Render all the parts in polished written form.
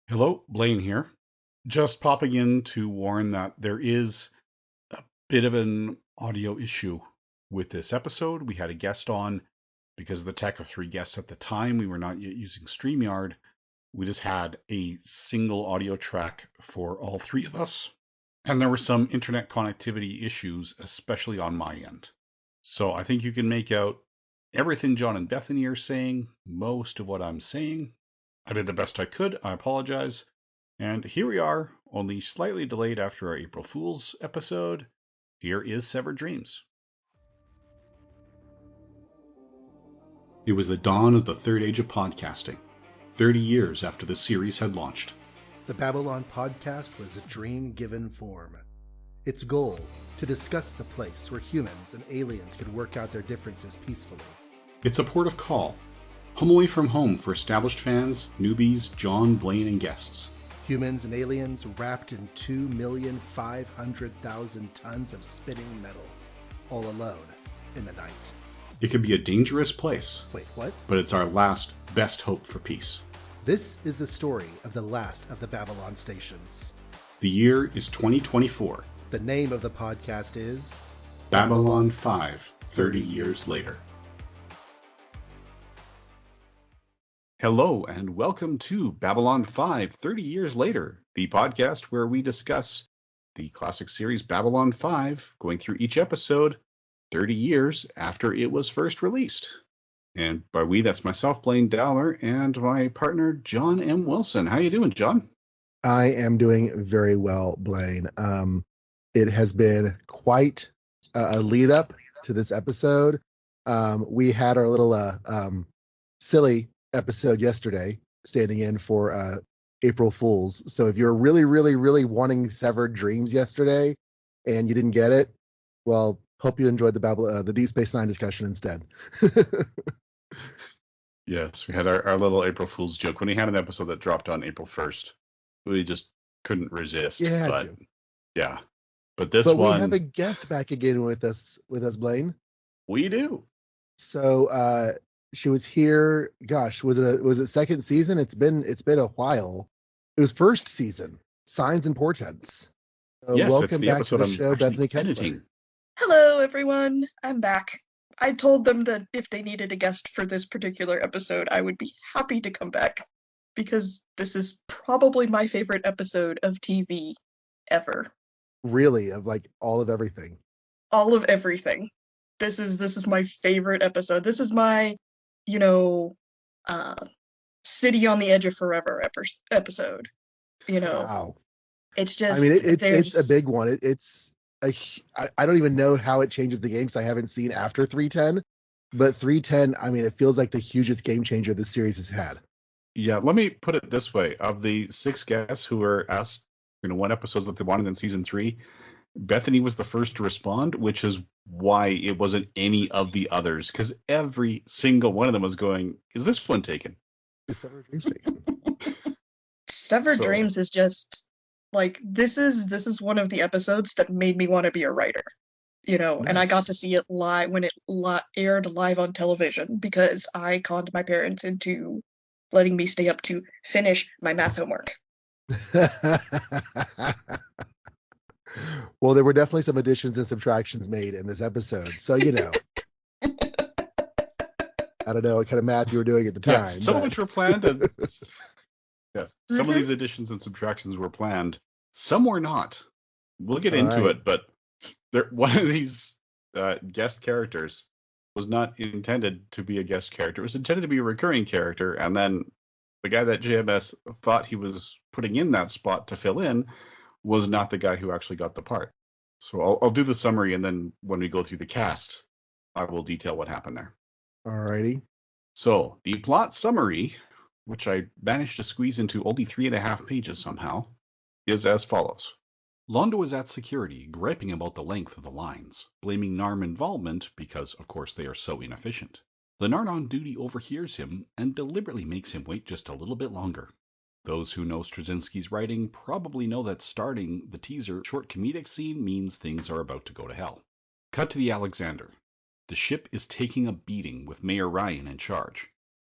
Hello, Blaine here. Just popping in to warn that there is a bit of an audio issue with this episode. We had a guest on because of the tech of three guests at the time. We were not yet using StreamYard. We just had a single audio track for all three of us. And there were some internet connectivity issues, especially on my end. So I think you can make out everything John and Bethany are saying, most of what I'm saying. I did the best I could. I apologize. And here we are, only slightly delayed after our April Fool's episode. Here is Severed Dreams. It was the dawn of the third age of podcasting, 30 years after the series had launched. The Babylon Podcast was a dream given form. Its goal, to discuss the place where humans and aliens could work out their differences peacefully. It's a port of call, home away from home for established fans, newbies, John, Blaine, and guests. Humans and aliens wrapped in 2,500,000 tons of spinning metal, all alone in the night. It can be a dangerous place. Wait, what? But it's our last, best hope for peace. This is the story of the last of the Babylon stations. The year is 2024. The name of the podcast is Babylon 5, 30 years later. Hello and welcome to Babylon 5, 30 years later, the podcast where we discuss the classic series Babylon 5, going through each episode 30 years after it was first released. And by we, that's myself, Blaine Dowler, and my partner, John M. Wilson. How you doing, John? I am doing very well, Blaine. It has been quite a lead up to this episode. We had our little silly episode yesterday, standing in for April Fools. So if you're really, really, really wanting Severed Dreams yesterday and you didn't get it, well, hope you enjoyed the Deep Space Nine discussion instead. Yes, we had our little April Fool's joke. When we had an episode that dropped on April 1st, we just couldn't resist. Yeah, But this one... one... we have a guest back again with us, Blaine. We do. So she was here. Gosh, was it second season? It's been a while. It was first season. Signs and Portents. Yes, welcome the back to the show, Bethany Kessler. Editing. Hello, everyone. I'm back. I told them that if they needed a guest for this particular episode, I would be happy to come back because this is probably my favorite episode of TV ever. Really, of like all of everything. All of everything. This is my favorite episode. This is my, City on the Edge of Forever episode. Wow. It's just. I mean, it's a big one. I don't even know how it changes the game because I haven't seen after 310. But 310, I mean, it feels like the hugest game changer this series has had. Yeah, let me put it this way. Of the 6 guests who were asked, what episodes that they wanted in season 3, Bethany was the first to respond, which is why it wasn't any of the others. Because every single one of them was going, is this one taken? Is Severed Dreams taken? Severed Dreams is just... like, this is one of the episodes that made me want to be a writer, yes. And I got to see it live when it aired live on television because I conned my parents into letting me stay up to finish my math homework. Well, there were definitely some additions and subtractions made in this episode, so I don't know what kind of math you were doing at the time. Yes, some of which were planned. And... yes, some of these additions and subtractions were planned. Some were not. We'll get into it, but one of these guest characters was not intended to be a guest character. It was intended to be a recurring character, and then the guy that JMS thought he was putting in that spot to fill in was not the guy who actually got the part. So I'll do the summary, and then when we go through the cast, I will detail what happened there. Alrighty. So the plot summary, which I managed to squeeze into only 3.5 pages somehow, is as follows. Londo is at security, griping about the length of the lines, blaming Narm involvement because, of course, they are so inefficient. The Narn on duty overhears him and deliberately makes him wait just a little bit longer. Those who know Straczynski's writing probably know that starting the teaser short comedic scene means things are about to go to hell. Cut to the Alexander. The ship is taking a beating with Mayor Ryan in charge.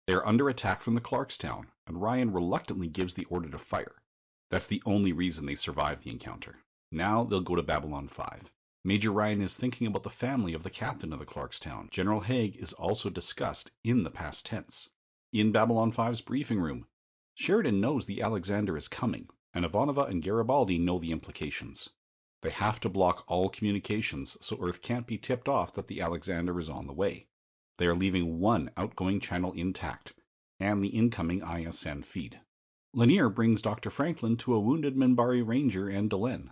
They are under attack from the Clarkstown, and Ryan reluctantly gives the order to fire. That's the only reason they survive the encounter. Now they'll go to Babylon 5. Major Ryan is thinking about the family of the captain of the Clarkstown. General Haig is also discussed in the past tense. In Babylon 5's briefing room, Sheridan knows the Alexander is coming, and Ivanova and Garibaldi know the implications. They have to block all communications so Earth can't be tipped off that the Alexander is on the way. They are leaving one outgoing channel intact, and the incoming ISN feed. Lanier brings Dr. Franklin to a wounded Minbari Ranger and Delenn.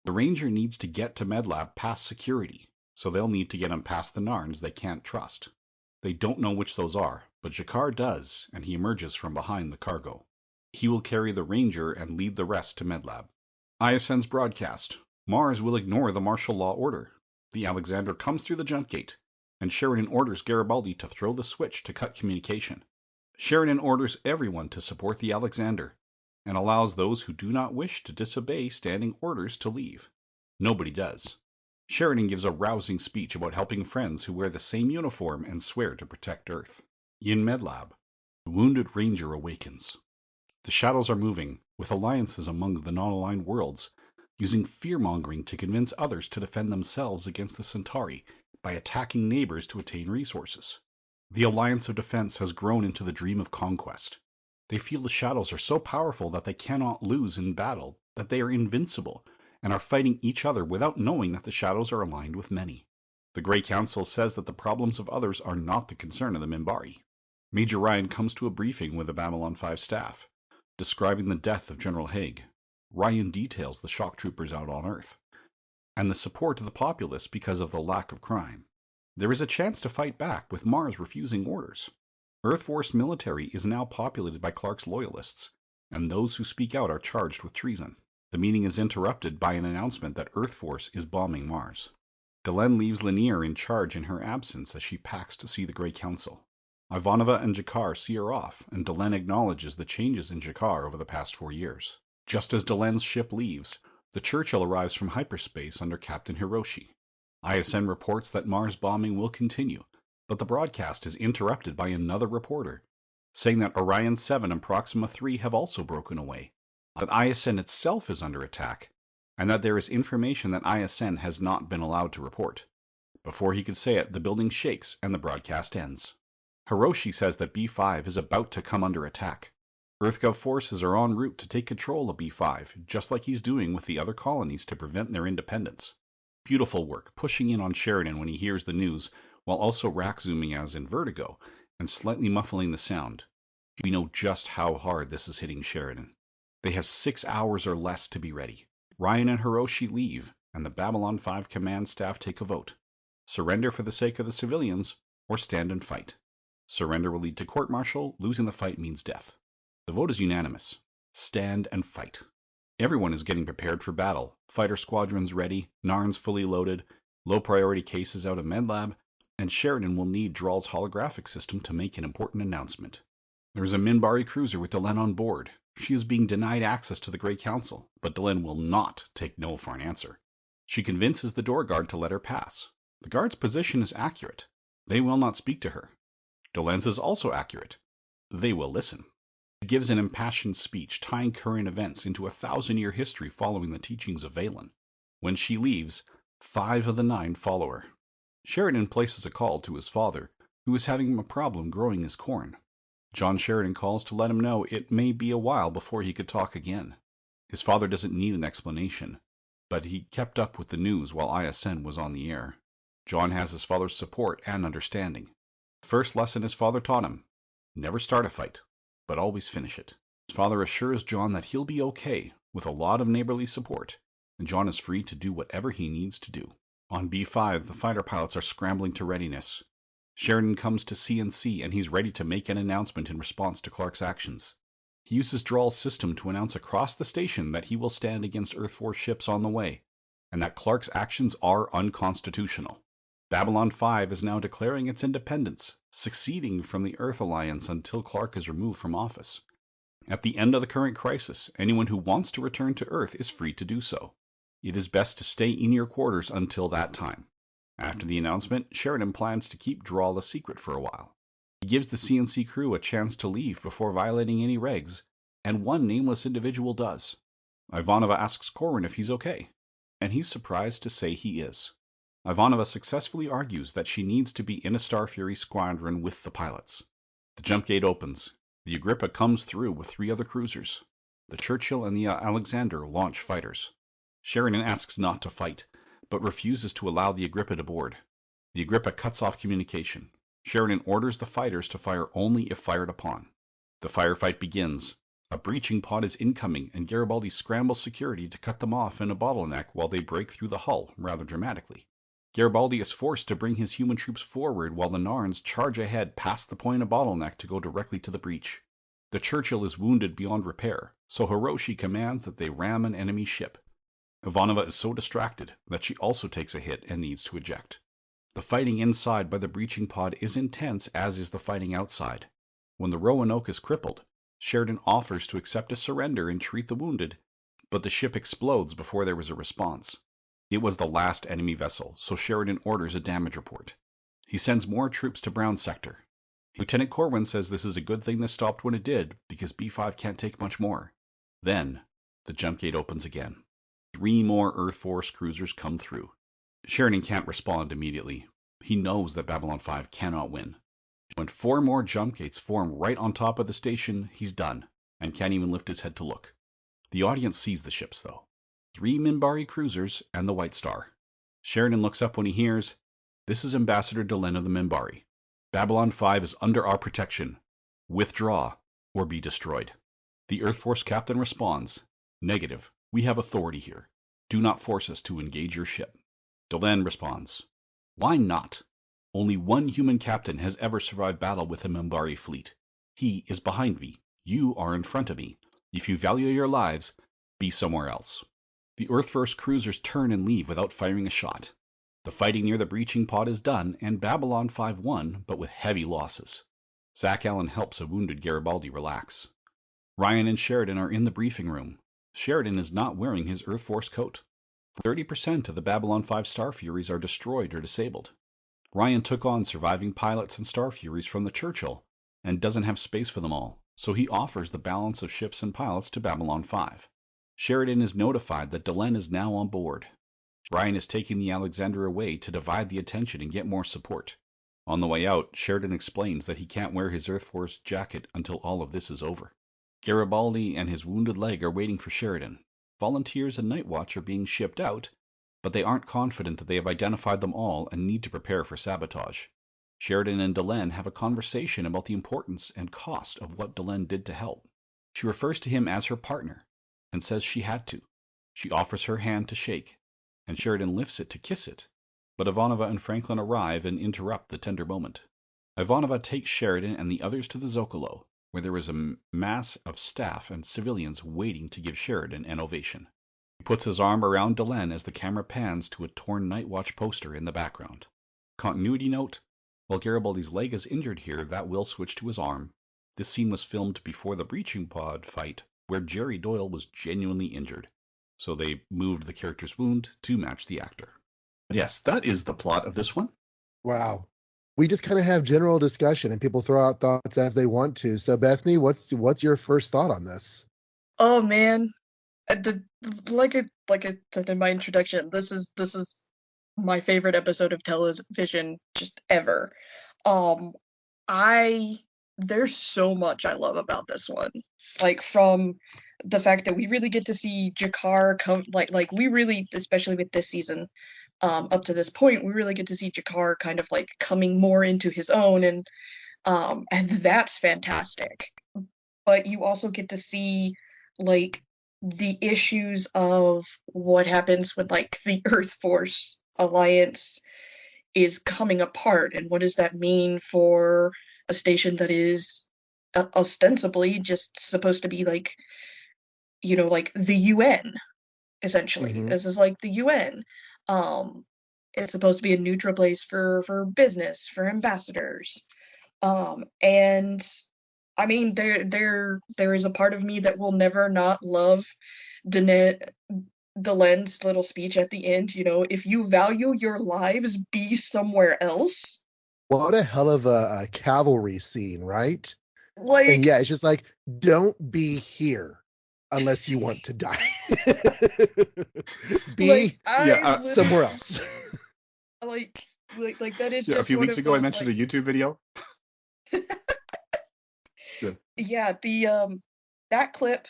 The Ranger needs to get to Medlab past security, so they'll need to get him past the Narns they can't trust. They don't know which those are, but G'Kar does, and he emerges from behind the cargo. He will carry the Ranger and lead the rest to Medlab. ISN's broadcast. Mars will ignore the martial law order. The Alexander comes through the jump gate, and Sheridan orders Garibaldi to throw the switch to cut communication. Sheridan orders everyone to support the Alexander, and allows those who do not wish to disobey standing orders to leave. Nobody does. Sheridan gives a rousing speech about helping friends who wear the same uniform and swear to protect Earth. In Medlab, the wounded Ranger awakens. The shadows are moving, with alliances among the non-aligned worlds, using fear-mongering to convince others to defend themselves against the Centauri by attacking neighbors to attain resources. The alliance of defense has grown into the dream of conquest. They feel the shadows are so powerful that they cannot lose in battle, that they are invincible, and are fighting each other without knowing that the shadows are aligned with many. The Grey Council says that the problems of others are not the concern of the Minbari. Major Ryan comes to a briefing with the Babylon 5 staff, describing the death of General Haig. Ryan details the shock troopers out on Earth, and the support of the populace because of the lack of crime. There is a chance to fight back, with Mars refusing orders. Earth Force military is now populated by Clark's loyalists, and those who speak out are charged with treason. The meeting is interrupted by an announcement that Earth Force is bombing Mars. Delenn leaves Lanier in charge in her absence as she packs to see the Grey Council. Ivanova and G'Kar see her off, and Delenn acknowledges the changes in G'Kar over the past 4 years. Just as Delenn's ship leaves, the Churchill arrives from hyperspace under Captain Hiroshi. ISN reports that Mars bombing will continue, but the broadcast is interrupted by another reporter, saying that Orion 7 and Proxima 3 have also broken away, that ISN itself is under attack, and that there is information that ISN has not been allowed to report. Before he could say it, the building shakes and the broadcast ends. Hiroshi says that B5 is about to come under attack. EarthGov forces are en route to take control of B5, just like he's doing with the other colonies to prevent their independence. Beautiful work, pushing in on Sheridan when he hears the news, while also rack zooming as in Vertigo, and slightly muffling the sound. We know just how hard this is hitting Sheridan. They have 6 hours or less to be ready. Ryan and Hiroshi leave, and the Babylon 5 command staff take a vote. Surrender for the sake of the civilians, or stand and fight. Surrender will lead to court-martial, losing the fight means death. The vote is unanimous. Stand and fight. Everyone is getting prepared for battle. Fighter squadrons ready, Narns fully loaded, low-priority cases out of Medlab, and Sheridan will need Dral's holographic system to make an important announcement. There is a Minbari cruiser with Delenn on board. She is being denied access to the Grey Council, but Delenn will not take no for an answer. She convinces the door guard to let her pass. The guard's position is accurate. They will not speak to her. Delenn's is also accurate. They will listen. She gives an impassioned speech tying current events into a 1,000-year history following the teachings of Valen. When she leaves, 5 of the 9 follow her. Sheridan places a call to his father, who is having a problem growing his corn. John Sheridan calls to let him know it may be a while before he could talk again. His father doesn't need an explanation, but he kept up with the news while ISN was on the air. John has his father's support and understanding. The first lesson his father taught him: never start a fight, but always finish it. His father assures John that he'll be okay, with a lot of neighborly support, and John is free to do whatever he needs to do. On B5, the fighter pilots are scrambling to readiness. Sheridan comes to CNC, and he's ready to make an announcement in response to Clark's actions. He uses Dral's system to announce across the station that he will stand against Earth Force ships on the way, and that Clark's actions are unconstitutional. Babylon 5 is now declaring its independence, seceding from the Earth Alliance until Clark is removed from office. At the end of the current crisis, anyone who wants to return to Earth is free to do so. It is best to stay in your quarters until that time. After the announcement, Sheridan plans to keep Dral a secret for a while. He gives the CNC crew a chance to leave before violating any regs, and one nameless individual does. Ivanova asks Corwin if he's okay, and he's surprised to say he is. Ivanova successfully argues that she needs to be in a Starfury squadron with the pilots. The jump gate opens. The Agrippa comes through with 3 other cruisers. The Churchill and the Alexander launch fighters. Sheridan asks not to fight, but refuses to allow the Agrippa to board. The Agrippa cuts off communication. Sheridan orders the fighters to fire only if fired upon. The firefight begins. A breaching pod is incoming, and Garibaldi scrambles security to cut them off in a bottleneck while they break through the hull, rather dramatically. Garibaldi is forced to bring his human troops forward while the Narns charge ahead past the point of bottleneck to go directly to the breach. The Churchill is wounded beyond repair, so Hiroshi commands that they ram an enemy ship. Ivanova is so distracted that she also takes a hit and needs to eject. The fighting inside by the breaching pod is intense, as is the fighting outside. When the Roanoke is crippled, Sheridan offers to accept a surrender and treat the wounded, but the ship explodes before there was a response. It was the last enemy vessel, so Sheridan orders a damage report. He sends more troops to Brown Sector. Lieutenant Corwin says this is a good thing this stopped when it did, because B-5 can't take much more. Then, the jump gate opens again. 3 more Earth Force cruisers come through. Sheridan can't respond immediately. He knows that Babylon 5 cannot win. When 4 more jump gates form right on top of the station, he's done, and can't even lift his head to look. The audience sees the ships, though. 3 Minbari cruisers and the White Star. Sheridan looks up when he hears, "This is Ambassador Delenn of the Minbari. Babylon 5 is under our protection. Withdraw, or be destroyed." The Earth Force captain responds, "Negative. We have authority here. Do not force us to engage your ship." Delenn responds, "Why not? Only one human captain has ever survived battle with a Minbari fleet. He is behind me. You are in front of me. If you value your lives, be somewhere else." The Earth Force cruisers turn and leave without firing a shot. The fighting near the breaching pod is done, and Babylon 5 won, but with heavy losses. Zach Allen helps a wounded Garibaldi relax. Ryan and Sheridan are in the briefing room. Sheridan is not wearing his Earth Force coat. 30% of the Babylon 5 Starfuries are destroyed or disabled. Ryan took on surviving pilots and Starfuries from the Churchill, and doesn't have space for them all, so he offers the balance of ships and pilots to Babylon 5. Sheridan is notified that Delenn is now on board. Ryan is taking the Alexander away to divide the attention and get more support. On the way out, Sheridan explains that he can't wear his Earth Force jacket until all of this is over. Garibaldi and his wounded leg are waiting for Sheridan. Volunteers and Night Watch are being shipped out, but they aren't confident that they have identified them all and need to prepare for sabotage. Sheridan and Delenn have a conversation about the importance and cost of what Delenn did to help. She refers to him as her partner and says she had to. She offers her hand to shake, and Sheridan lifts it to kiss it, but Ivanova and Franklin arrive and interrupt the tender moment. Ivanova takes Sheridan and the others to the Zocalo, where there is a mass of staff and civilians waiting to give Sheridan an ovation. He puts his arm around Delenn as the camera pans to a torn Night Watch poster in the background. Continuity note: while Garibaldi's leg is injured here, that will switch to his arm. This scene was filmed before the breaching pod fight, where Jerry Doyle was genuinely injured, so they moved the character's wound to match the actor. But yes, that is the plot of this one. Wow. We just kind of have general discussion and people throw out thoughts as they want to. So Bethany, what's your first thought on this? Oh man, like I said in my introduction, this is my favorite episode of television just ever. There's so much I love about this one. Like, from the fact that we really get to see G'Kar come, like we really, especially with this season, up to this point, we really get to see G'Kar kind of like coming more into his own, and that's fantastic. But you also get to see like the issues of what happens when like the Earth Force Alliance is coming apart, and what does that mean for a station that is ostensibly just supposed to be like, like the UN, essentially. Mm-hmm. This is like the UN. It's supposed to be a neutral place for business, for ambassadors. And I mean, there is a part of me that will never not love Delenn's little speech at the end. If you value your lives, be somewhere else. what a hell of a cavalry scene, right? Like, and yeah, it's just like, don't be here unless you want to die. Be somewhere else. like that is Yeah, a just few one weeks of ago, I those, mentioned a YouTube video. yeah, the that clip,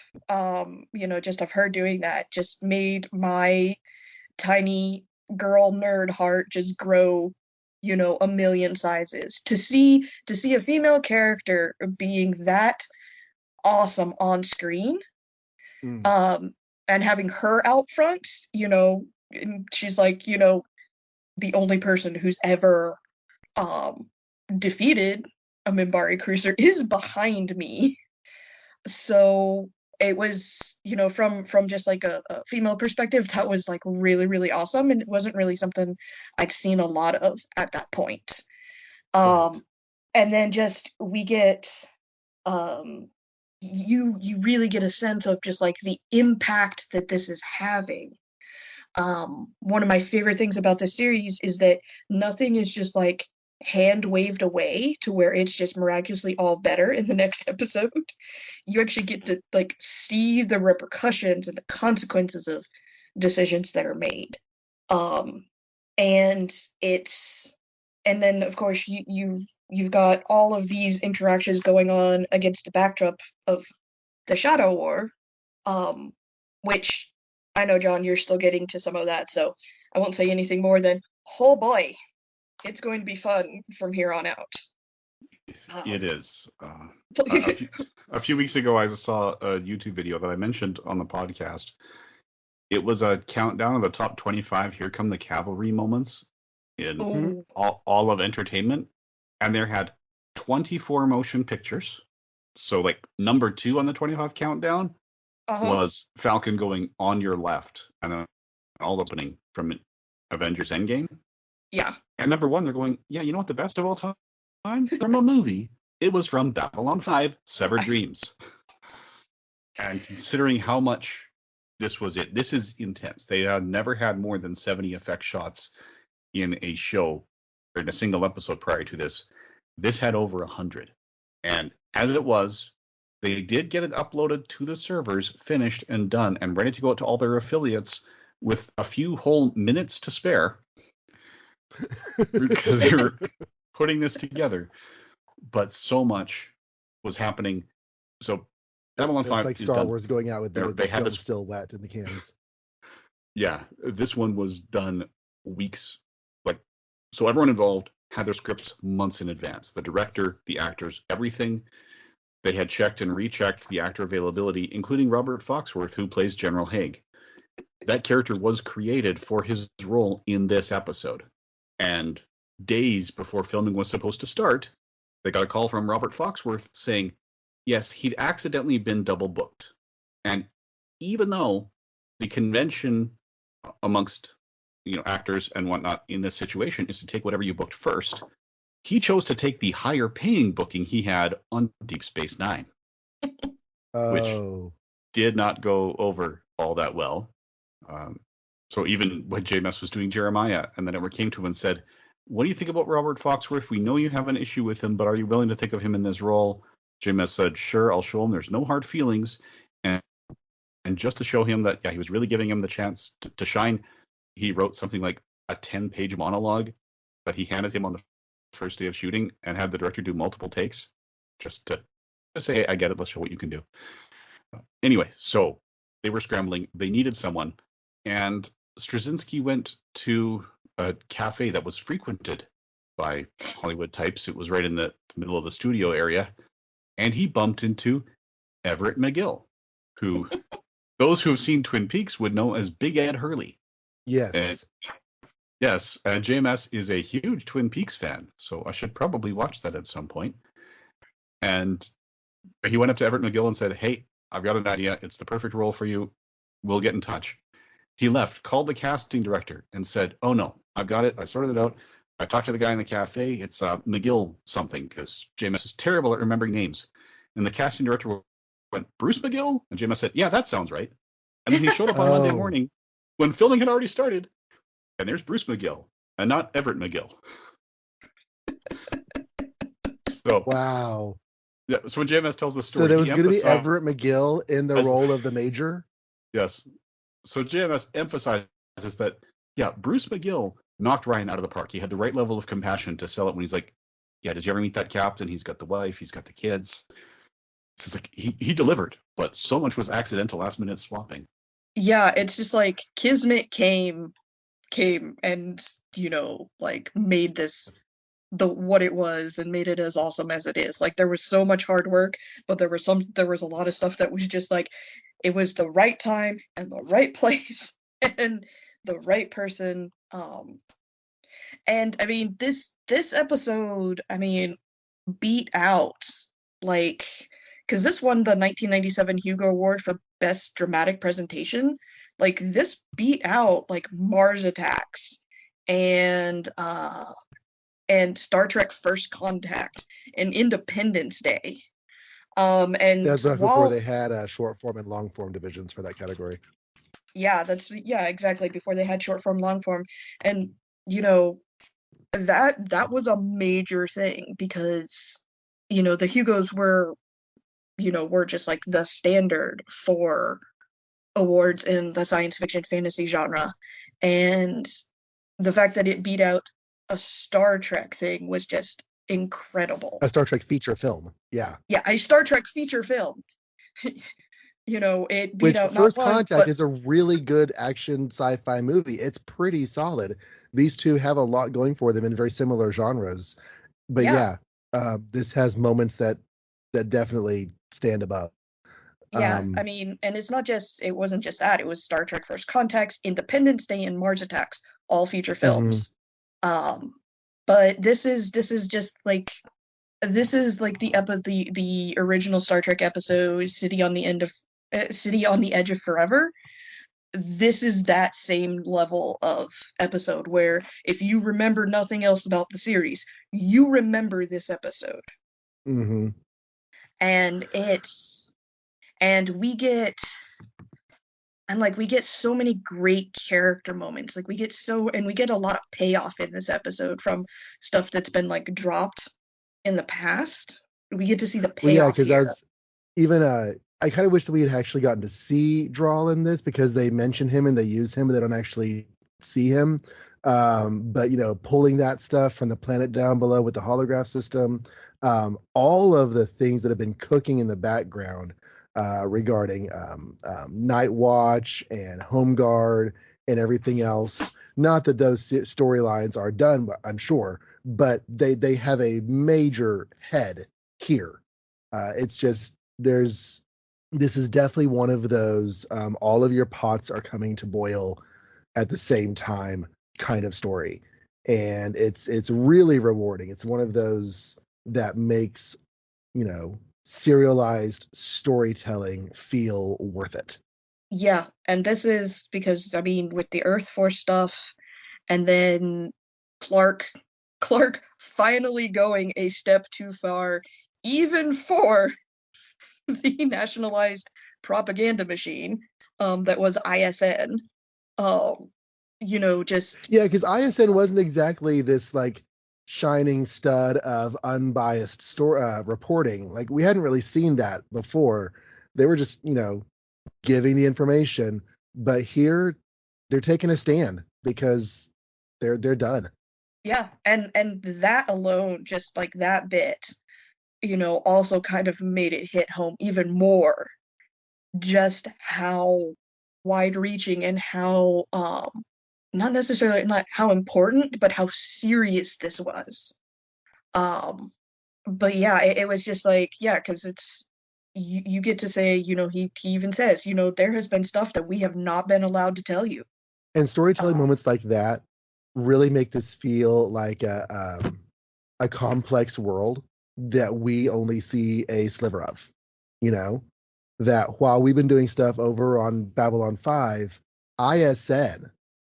just of her doing that just made my tiny girl nerd heart just grow, a million sizes. To see a female character being that awesome on screen, Mm. and having her out front, and she's like, the only person who's ever um defeated a Minbari cruiser is behind me. So it was, from just like a female perspective, that was like really, really awesome. And it wasn't really something I'd seen a lot of at that point. Right. And then just we get you really get a sense of just like the impact that this is having. One of my favorite things about this series is that nothing is just like hand waved away to where it's just miraculously all better in the next episode. You actually get to like see the repercussions and the consequences of decisions that are made. Um, and it's and then of course you've got all of these interactions going on against the backdrop of the Shadow War, um, which I know, John, you're still getting to some of that, so I won't say anything more than, oh boy, it's going to be fun from here on out. It is. A few weeks ago, I saw a YouTube video that I mentioned on the podcast. It was a countdown of the top 25 Here Come the Cavalry moments in all of entertainment, and there had 24 motion pictures. So, like, number 2 on the 25 countdown was Falcon going on your left, and then all opening from Avengers Endgame. Yeah. And number 1, they're going, yeah, you know what the best of all time? From a movie. It was from Babylon 5, Severed Dreams. And considering how much this is intense. They had never had more than 70 effect shots in a show or in a single episode prior to this. This had over 100. And as it was, they did get it uploaded to the servers, finished and done, and ready to go out to all their affiliates with a few whole minutes to spare because they were putting this together. But so much was happening. So Babylon 5 like Star Wars going out with the film this, still wet in the cans. Yeah, this one was done weeks. So everyone involved had their scripts months in advance. The director, the actors, everything. They had checked and rechecked the actor availability, including Robert Foxworth, who plays General Haig. That character was created for his role in this episode. And days before filming was supposed to start, they got a call from Robert Foxworth saying, yes, he'd accidentally been double booked. And even though the convention amongst actors and whatnot in this situation is to take whatever you booked first, he chose to take the higher paying booking he had on Deep Space Nine, which did not go over all that well. So even when JMS was doing Jeremiah, and the network came to him and said, what do you think about Robert Foxworth? We know you have an issue with him, but are you willing to think of him in this role? JMS said, sure, I'll show him. There's no hard feelings. And just to show him that, yeah, he was really giving him the chance to shine, he wrote something like a 10-page monologue that he handed him on the first day of shooting and had the director do multiple takes just to say, hey, I get it, let's show what you can do. Anyway, so they were scrambling. They needed someone. And Straczynski went to a cafe that was frequented by Hollywood types. It was right in the middle of the studio area. And he bumped into Everett McGill, who those who have seen Twin Peaks would know as Big Ed Hurley. Yes. Yes, JMS is a huge Twin Peaks fan, so I should probably watch that at some point. And he went up to Everett McGill and said, hey, I've got an idea. It's the perfect role for you. We'll get in touch. He left, called the casting director, and said, oh, no, I've got it. I sorted it out. I talked to the guy in the cafe. It's McGill something, because JMS is terrible at remembering names. And the casting director went, Bruce McGill? And JMS said, yeah, that sounds right. And then he showed up on Monday morning when filming had already started. And there's Bruce McGill, and not Everett McGill. So Wow. yeah, so when JMS tells the So story, there he was going to be emphasizes Everett McGill in the role of the major? yes. So JMS emphasizes that yeah, Bruce McGill knocked Ryan out of the park. He had the right level of compassion to sell it when he's like, yeah, did you ever meet that captain? He's got the wife, he's got the kids. It's just like he delivered, but so much was accidental last minute swapping. Yeah, it's just like Kismet came and like made this what it was and made it as awesome as it is. Like there was so much hard work, but there was a lot of stuff that was just like it was the right time and the right place and the right person. And I mean this episode, I mean, beat out like because this won the 1997 Hugo Award for Best Dramatic Presentation. Like this beat out like Mars Attacks and Star Trek First Contact and Independence Day. And That's back before while they had short form and long form divisions for that category. yeah, exactly before they had short form, long form, and you know that was a major thing because the Hugos were just like the standard for awards in the science fiction fantasy genre, and the fact that it beat out a Star Trek thing was just incredible. A Star Trek feature film. Yeah. Yeah, a Star Trek feature film. It beat Which out not First one, Contact but is a really good action sci-fi movie. It's pretty solid. These two have a lot going for them in very similar genres. But yeah, yeah, this has moments that definitely stand above. yeah. I Um, mean, and it wasn't just that. It was Star Trek First Contacts, Independence Day, and Mars Attacks, all feature mhm. films. Um, but this is like the original Star Trek episode, City on the Edge of Forever. This is that same level of episode where if you remember nothing else about the series, you remember this episode. Mhm. And and we get so many great character moments. Like we get a lot of payoff in this episode from stuff that's been like dropped in the past. We get to see the Well, yeah, payoff because I here. was even I kind of wish that we had actually gotten to see Drawl in this because they mention him and they use him, but they don't actually see him. But pulling that stuff from the planet down below with the holograph system, all of the things that have been cooking in the background regarding Night Watch and Home Guard and everything else. Not that those storylines are done, but I'm sure, but they have a major head here. It's just this is definitely one of those all of your pots are coming to boil at the same time kind of story, and it's really rewarding. It's one of those that makes serialized storytelling feel worth it. Yeah, and this is because I mean with the Earth Force stuff and then Clark Clark finally going a step too far even for the nationalized propaganda machine that was ISN. Um, just Yeah, because ISN wasn't exactly this like shining stud of unbiased reporting. Like we hadn't really seen that before. They were just giving the information, but here they're taking a stand because they're done. yeah, and that alone, just like that bit, also kind of made it hit home even more just how wide reaching and how not how important, but how serious this was. Um but yeah, it was just like, yeah, because it's you get to say, he even says, there has been stuff that we have not been allowed to tell you. And storytelling Uh, moments like that really make this feel like a complex world that we only see a sliver of. You know, that while we've been doing stuff over on Babylon 5, ISN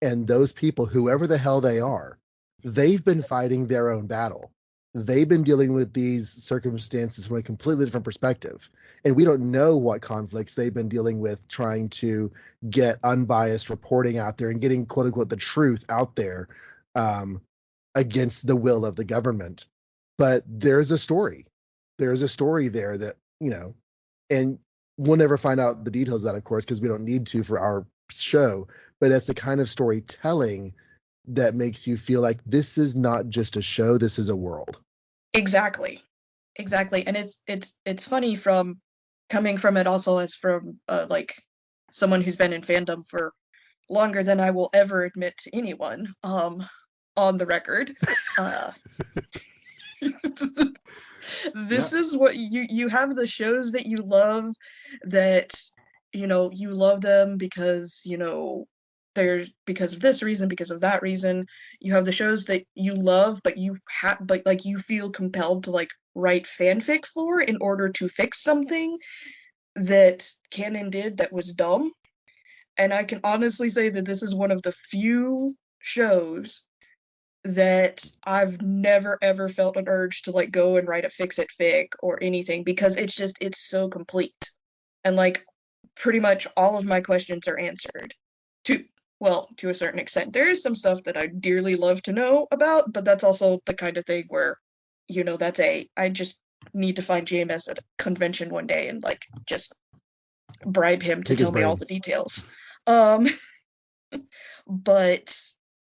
and those people, whoever the hell they are, they've been fighting their own battle. They've been dealing with these circumstances from a completely different perspective. And we don't know what conflicts they've been dealing with trying to get unbiased reporting out there and getting quote unquote the truth out there, um, against the will of the government. but there's a story. There's a story there that, and we'll never find out the details of that, of course, because we don't need to for our show, but it's the kind of storytelling that makes you feel like this is not just a show, this is a world. Exactly. And it's funny from coming from it also as from like someone who's been in fandom for longer than I will ever admit to anyone on the record. This is what you have, the shows that you love, that you love them because there's because of this reason, because of that reason. You have the shows that you love but like you feel compelled to like write fanfic for in order to fix something that canon did that was dumb. And I can honestly say that this is one of the few shows that I've never ever felt an urge to like go and write a fix-it fic or anything, because it's so complete. And like pretty much all of my questions are answered to a certain extent. There is some stuff that I dearly love to know about, but that's also the kind of thing where I just need to find JMS at a convention one day and like just bribe him to tell me all the details. But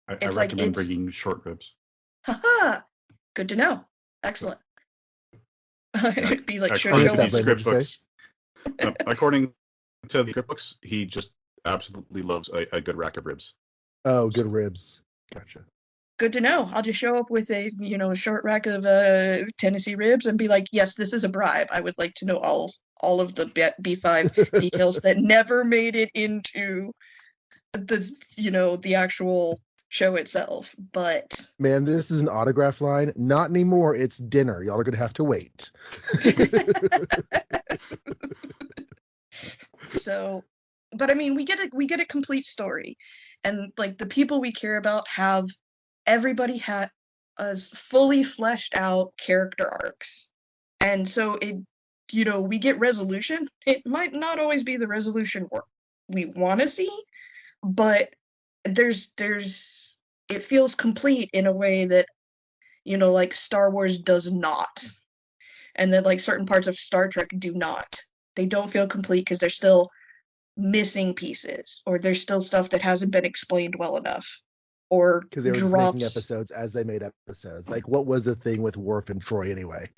I recommend bringing short ribs. Haha, good to know. Excellent. It'd be like according to these script books. According to the script books, he just absolutely loves a good rack of ribs. Oh, good ribs. Gotcha. Good to know. I'll just show up with a short rack of Tennessee ribs and be like, yes, this is a bribe. I would like to know all of the B5 details that never made it into the actual show itself. But man, this is an autograph line. Not anymore. It's dinner. Y'all are gonna have to wait. So, but I mean, we get a complete story, and like the people we care about everybody had as fully fleshed out character arcs, and so we get resolution. It might not always be the resolution we want to see, but it feels complete in a way that like Star Wars does not, and that like certain parts of Star Trek do not. They don't feel complete because they're still missing pieces, or there's still stuff that hasn't been explained well enough, or because they were just making episodes as they made episodes. Like, what was the thing with Worf and Troy anyway?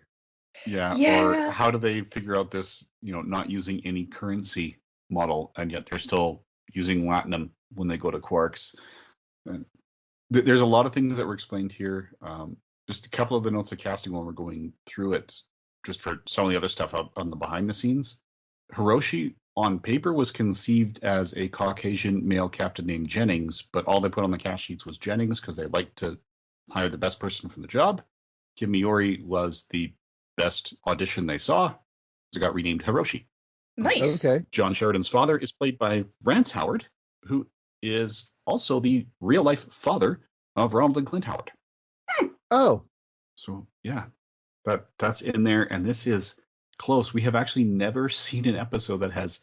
Yeah. Or how do they figure out this, not using any currency model, and yet they're still using Latinum when they go to Quarks? And there's a lot of things that were explained here. Just a couple of the notes of casting when we're going through it, just for some of the other stuff out on the behind the scenes. Hiroshi on paper was conceived as a Caucasian male captain named Jennings, but all they put on the cast sheets was Jennings because they liked to hire the best person for the job. Kim Miori was the best audition they saw, so it got renamed Hiroshi. Nice. Okay. John Sheridan's father is played by Rance Howard, who is also the real life father of Ronald and Clint Howard. Oh. So yeah, that's in there, and this is close. We have actually never seen an episode that has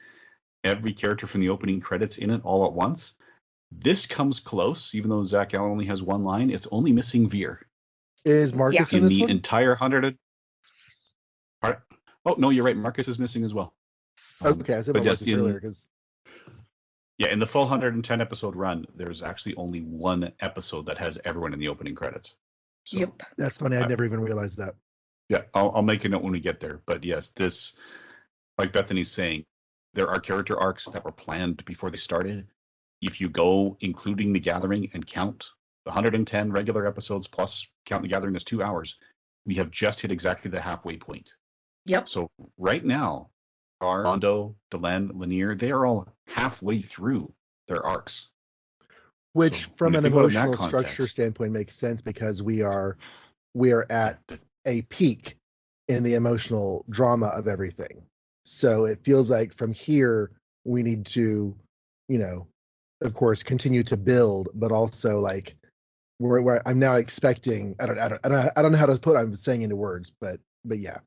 every character from the opening credits in it all at once. This comes close, even though Zach Allen only has one line. It's only missing Veer. Is Marcus in this one? Entire 100. Oh no, you're right. Marcus is missing as well. Okay, I said Marcus earlier because. Yeah, in the full 110 episode run, there's actually only one episode that has everyone in the opening credits. So, yep. That's funny. I never even realized that. Yeah, I'll make a note when we get there. But yes, this, like Bethany's saying, there are character arcs that were planned before they started. If you go including The Gathering and count the 110 regular episodes plus count The Gathering as 2 hours, we have just hit exactly the halfway point. Yep. So right now, Londo, Delenn, Lanier, they are all halfway through their arcs. Which, from an emotional structure standpoint, makes sense because we are at a peak in the emotional drama of everything. So it feels like from here we need to, of course, continue to build, but also like where I'm now expecting. I don't know how to put. I'm saying into words, but yeah.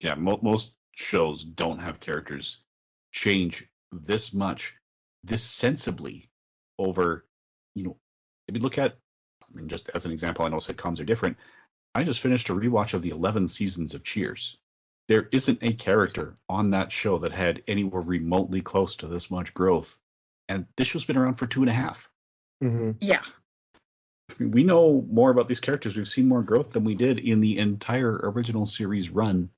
Yeah, most shows don't have characters change this much, this sensibly over. If you look at, just as an example, I know sitcoms are different. I just finished a rewatch of the 11 seasons of Cheers. There isn't a character on that show that had anywhere remotely close to this much growth. And this show's been around for 2.5. Mm-hmm. Yeah. I mean, we know more about these characters. We've seen more growth than we did in the entire original series run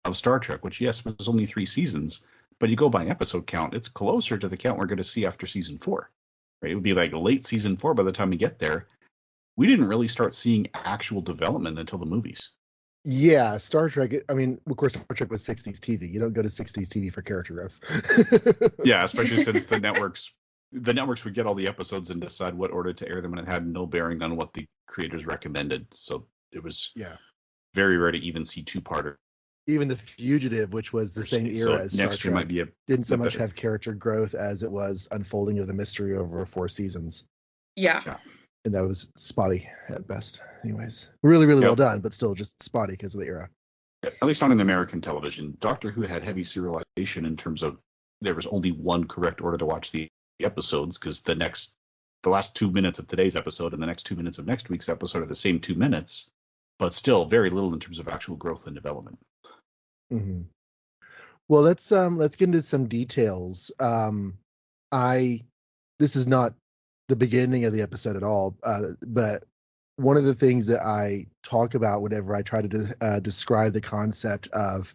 of Star Trek, which, yes, was only 3 seasons. But you go by episode count, it's closer to the count we're going to see after season 4. Right? It would be like late season 4 by the time we get there. We didn't really start seeing actual development until the movies. Yeah, Star Trek. I mean, of course, Star Trek was 60s TV. You don't go to 60s TV for character growth. Yeah, especially since the networks would get all the episodes and decide what order to air them, and it had no bearing on what the creators recommended. So it was very rare to even see 2-parter. Even The Fugitive, which was the same era as Star next year Trek, might be didn't so much have character growth as it was unfolding of the mystery over 4 seasons. Yeah. And that was spotty at best. Anyways, really, really well done, but still just spotty because of the era. At least not in American television. Doctor Who had heavy serialization in terms of there was only one correct order to watch the episodes, because the last 2 minutes of today's episode and the next 2 minutes of next week's episode are the same 2 minutes, but still very little in terms of actual growth and development. Mm-hmm. Well, let's get into some details. This is not the beginning of the episode at all, but one of the things that I talk about whenever I try to describe the concept of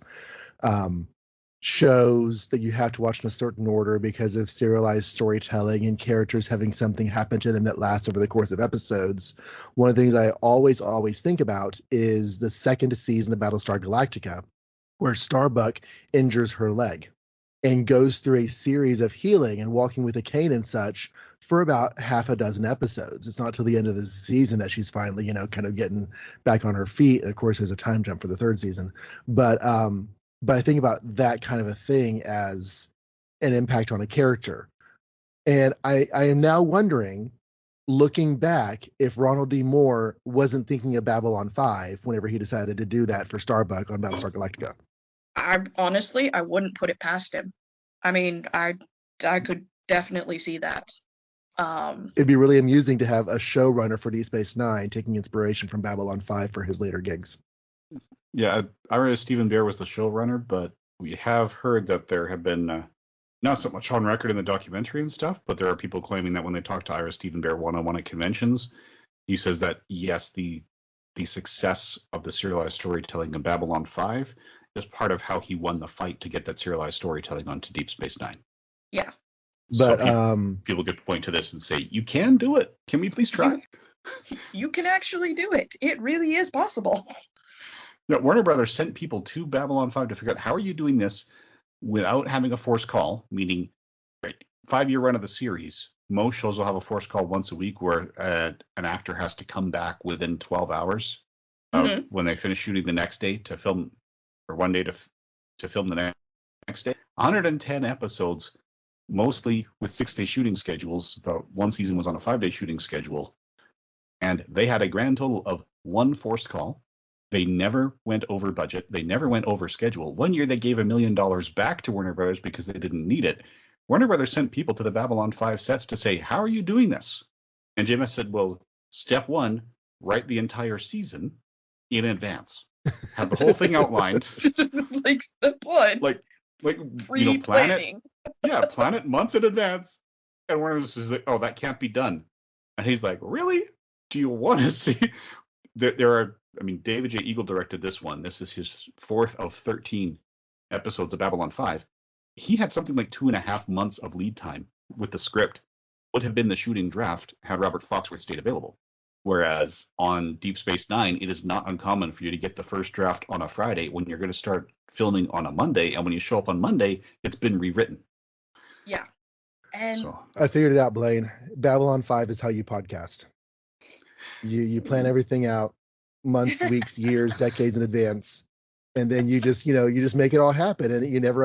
shows that you have to watch in a certain order because of serialized storytelling and characters having something happen to them that lasts over the course of episodes, one of the things I always think about is the second season of Battlestar Galactica, where Starbuck injures her leg and goes through a series of healing and walking with a cane and such for about half a dozen episodes. It's not till the end of the season that she's finally, kind of getting back on her feet. And of course, there's a time jump for the 3rd season. But I think about that kind of a thing as an impact on a character. And I am now wondering, looking back, if Ronald D. Moore wasn't thinking of Babylon 5 whenever he decided to do that for Starbuck on Battlestar Galactica. I wouldn't put it past him. I mean, I could definitely see that. It'd be really amusing to have a showrunner for Deep Space Nine taking inspiration from Babylon 5 for his later gigs. Yeah, I read Stephen Bear was the showrunner, but we have heard that there have been not so much on record in the documentary and stuff, but there are people claiming that when they talk to Ira Stephen Bear one-on-one at conventions, he says that yes, the success of the serialized storytelling in Babylon 5 is part of how he won the fight to get that serialized storytelling onto Deep Space Nine. Yeah. But so people could point to this and say, you can do it. Can we please try? You can actually do it. It really is possible. Yeah, Warner Brothers sent people to Babylon 5 to figure out how are you doing this without having a forced call, meaning 5-year run of the series. Most shows will have a forced call once a week where an actor has to come back within 12 hours of when they finish shooting the next day to film, or one day to film the next day. 110 episodes, mostly with 6-day shooting schedules. The one season was on a 5-day shooting schedule. And they had a grand total of 1 forced call. They never went over budget. They never went over schedule. One year they gave $1 million back to Warner Brothers because they didn't need it. Warner Brothers sent people to the Babylon 5 sets to say, how are you doing this? And JMS said, well, step 1, write the entire season in advance. Have the whole thing outlined. Like step 1. Like plan it. Yeah, plan it months in advance. And Warner Brothers is like, oh, that can't be done. And he's like, really? Do you want to see? There are, David J. Eagle directed this one. This is his 4th of 13 episodes of Babylon 5. He had something like 2.5 months of lead time with the script. Would have been the shooting draft had Robert Foxworth stayed available. Whereas on Deep Space Nine, it is not uncommon for you to get the first draft on a Friday when you're going to start filming on a Monday. And when you show up on Monday, it's been rewritten. Yeah. And so, I figured it out, Blaine. Babylon 5 is how you podcast. You plan everything out months, weeks, years, decades in advance, and then you just make it all happen, and you're never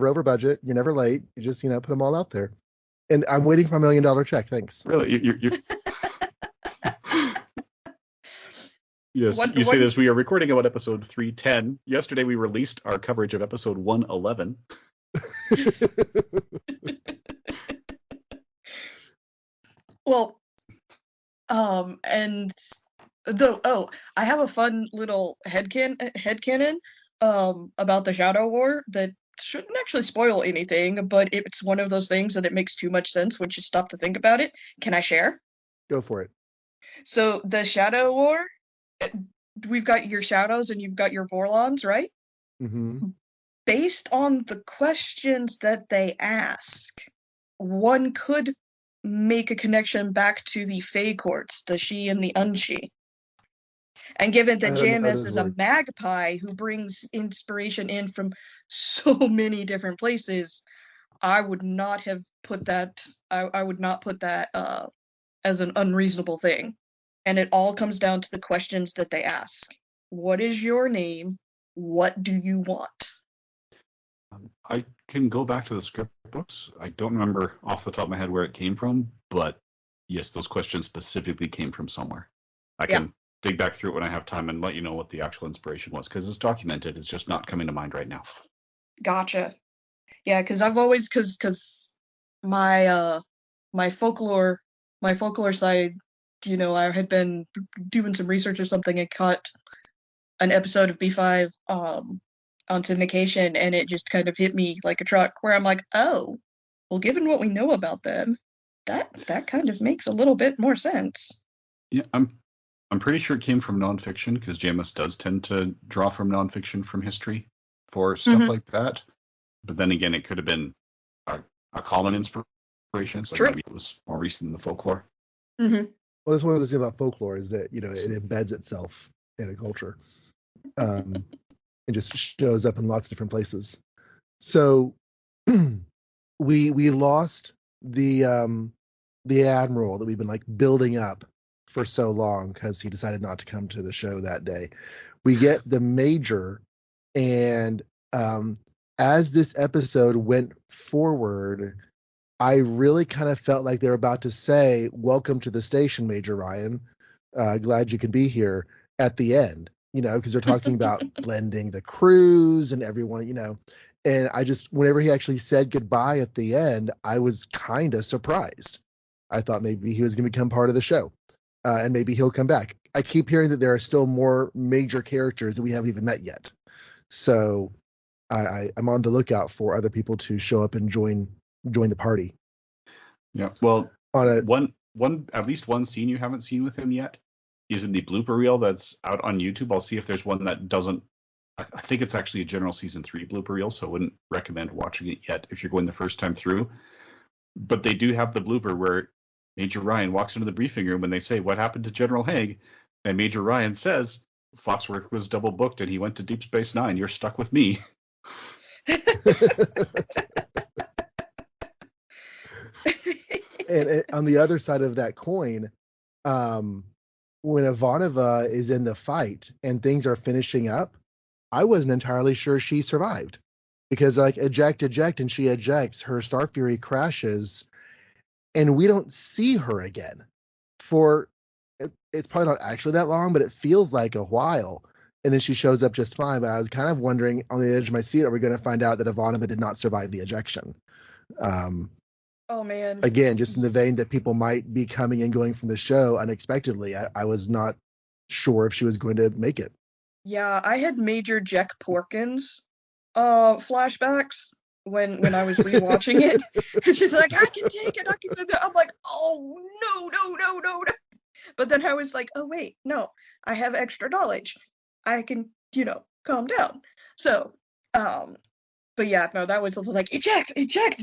over budget, you're never late. You just put them all out there. And I'm waiting for $1 million check. Thanks. Really, you're... Yes, you say this. We are recording about episode 310. Yesterday we released our coverage of episode 111. Well, and Though, oh, I have a fun little headcanon about the Shadow War that shouldn't actually spoil anything, but it's one of those things that it makes too much sense once you stop to think about it. Can I share? Go for it. So the Shadow War, eh, we've got your shadows and you've got your Vorlons, right? Mm-hmm. Based on the questions that they ask, one could make a connection back to the Fey courts, the She and the Unshi. And given I that don't know Jamis those is a words. magpie who brings inspiration in from so many different places, I would not have put that. I would not put that as an unreasonable thing. And it all comes down to the questions that they ask. What is your name? What do you want? I can go back to the script books. I don't remember off the top of my head where it came from, but yes, those questions specifically came from somewhere. I Yeah, can dig back through it when I have time and let you know what the actual inspiration was because it's documented. It's just not coming to mind right now. gotcha. Yeah, because I've always because my my folklore my folklore side, I had been doing some research or something and caught an episode of B5 on syndication, and it just kind of hit me like a truck where I'm like, oh, well, given what we know about them, that kind of makes a little bit more sense. Yeah, I'm pretty sure it came from nonfiction because JMS does tend to draw from nonfiction from history for stuff Mm-hmm. like that. But then again, it could have been a common inspiration, so True. maybe it was more recent in the folklore. Mm-hmm. Well, that's one of the things about folklore is that it embeds itself in a culture. It just shows up in lots of different places. So we lost the admiral that we've been like building up for so long because he decided not to come to the show that day. We get the major, and as this episode went forward, I really kind of felt like they were about to say, "Welcome to the station, Major Ryan. Glad you could be here." At the end, because they're talking about blending the crews and everyone, and I just, whenever he actually said goodbye at the end, I was kind of surprised. I thought maybe he was going to become part of the show, and maybe he'll come back. I keep hearing that there are still more major characters that we haven't even met yet, so I'm on the lookout for other people to show up and join the party. Yeah. Well, On a one at least one scene you haven't seen with him yet is in the blooper reel that's out on YouTube. I'll see if there's one that doesn't. I think it's actually a general season 3 blooper reel, so I wouldn't recommend watching it yet if you're going the first time through. But they do have the blooper where Major Ryan walks into the briefing room and they say, "What happened to General Haig?" And Major Ryan says, "Foxworth was double booked and he went to Deep Space Nine. You're stuck with me." and on the other side of that coin, um, when Ivanova is in the fight and things are finishing up, I wasn't entirely sure she survived because like eject, and she ejects, her Star Fury crashes, and we don't see her again for it's probably not actually that long, but it feels like a while. And then she shows up just fine. But I was kind of wondering on the edge of my seat, are we going to find out that Ivanova did not survive the ejection? Um, Oh man. Again, just in the vein that people might be coming and going from the show unexpectedly. I was not sure if she was going to make it. Yeah, I had Major Jack Porkins flashbacks when I was rewatching it. And she's like, I can take it, I can do it. I'm like, oh no, no, no, no, no. But then I was like, oh wait, no, I have extra knowledge. I can, calm down. So, but yeah, no, that was also like, eject,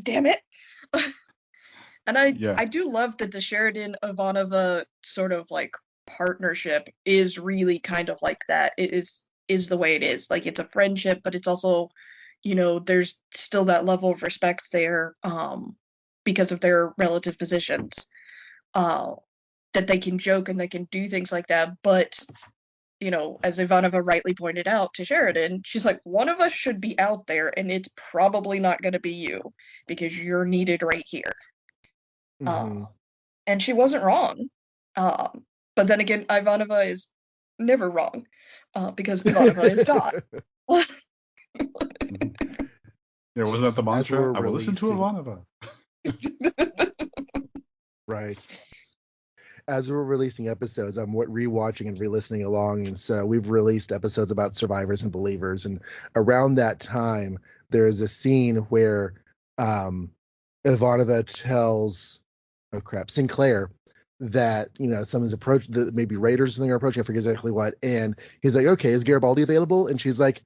damn it. And Yeah. I do love that the Sheridan Ivanova sort of like partnership is really kind of like that. It is the way it is. Like it's a friendship, but it's also, there's still that level of respect there, because of their relative positions. Uh, that they can joke and they can do things like that, but as Ivanova rightly pointed out to Sheridan, she's like, one of us should be out there, and it's probably not going to be you because you're needed right here. Uh, Mm-hmm. and she wasn't wrong. But then again, Ivanova is never wrong, because Ivanova is God. Mhm. Yeah, wasn't that the As mantra? we're I will listen to releasing, Ivanova. right? as we're releasing episodes, I'm rewatching and re-listening along, and so we've released episodes about survivors and believers, and around that time, there is a scene where Ivanova tells, oh crap, Sinclair that someone's approached, that maybe raiders or something are approaching. I forget exactly what, and he's like, "Okay, is Garibaldi available?" And she's like,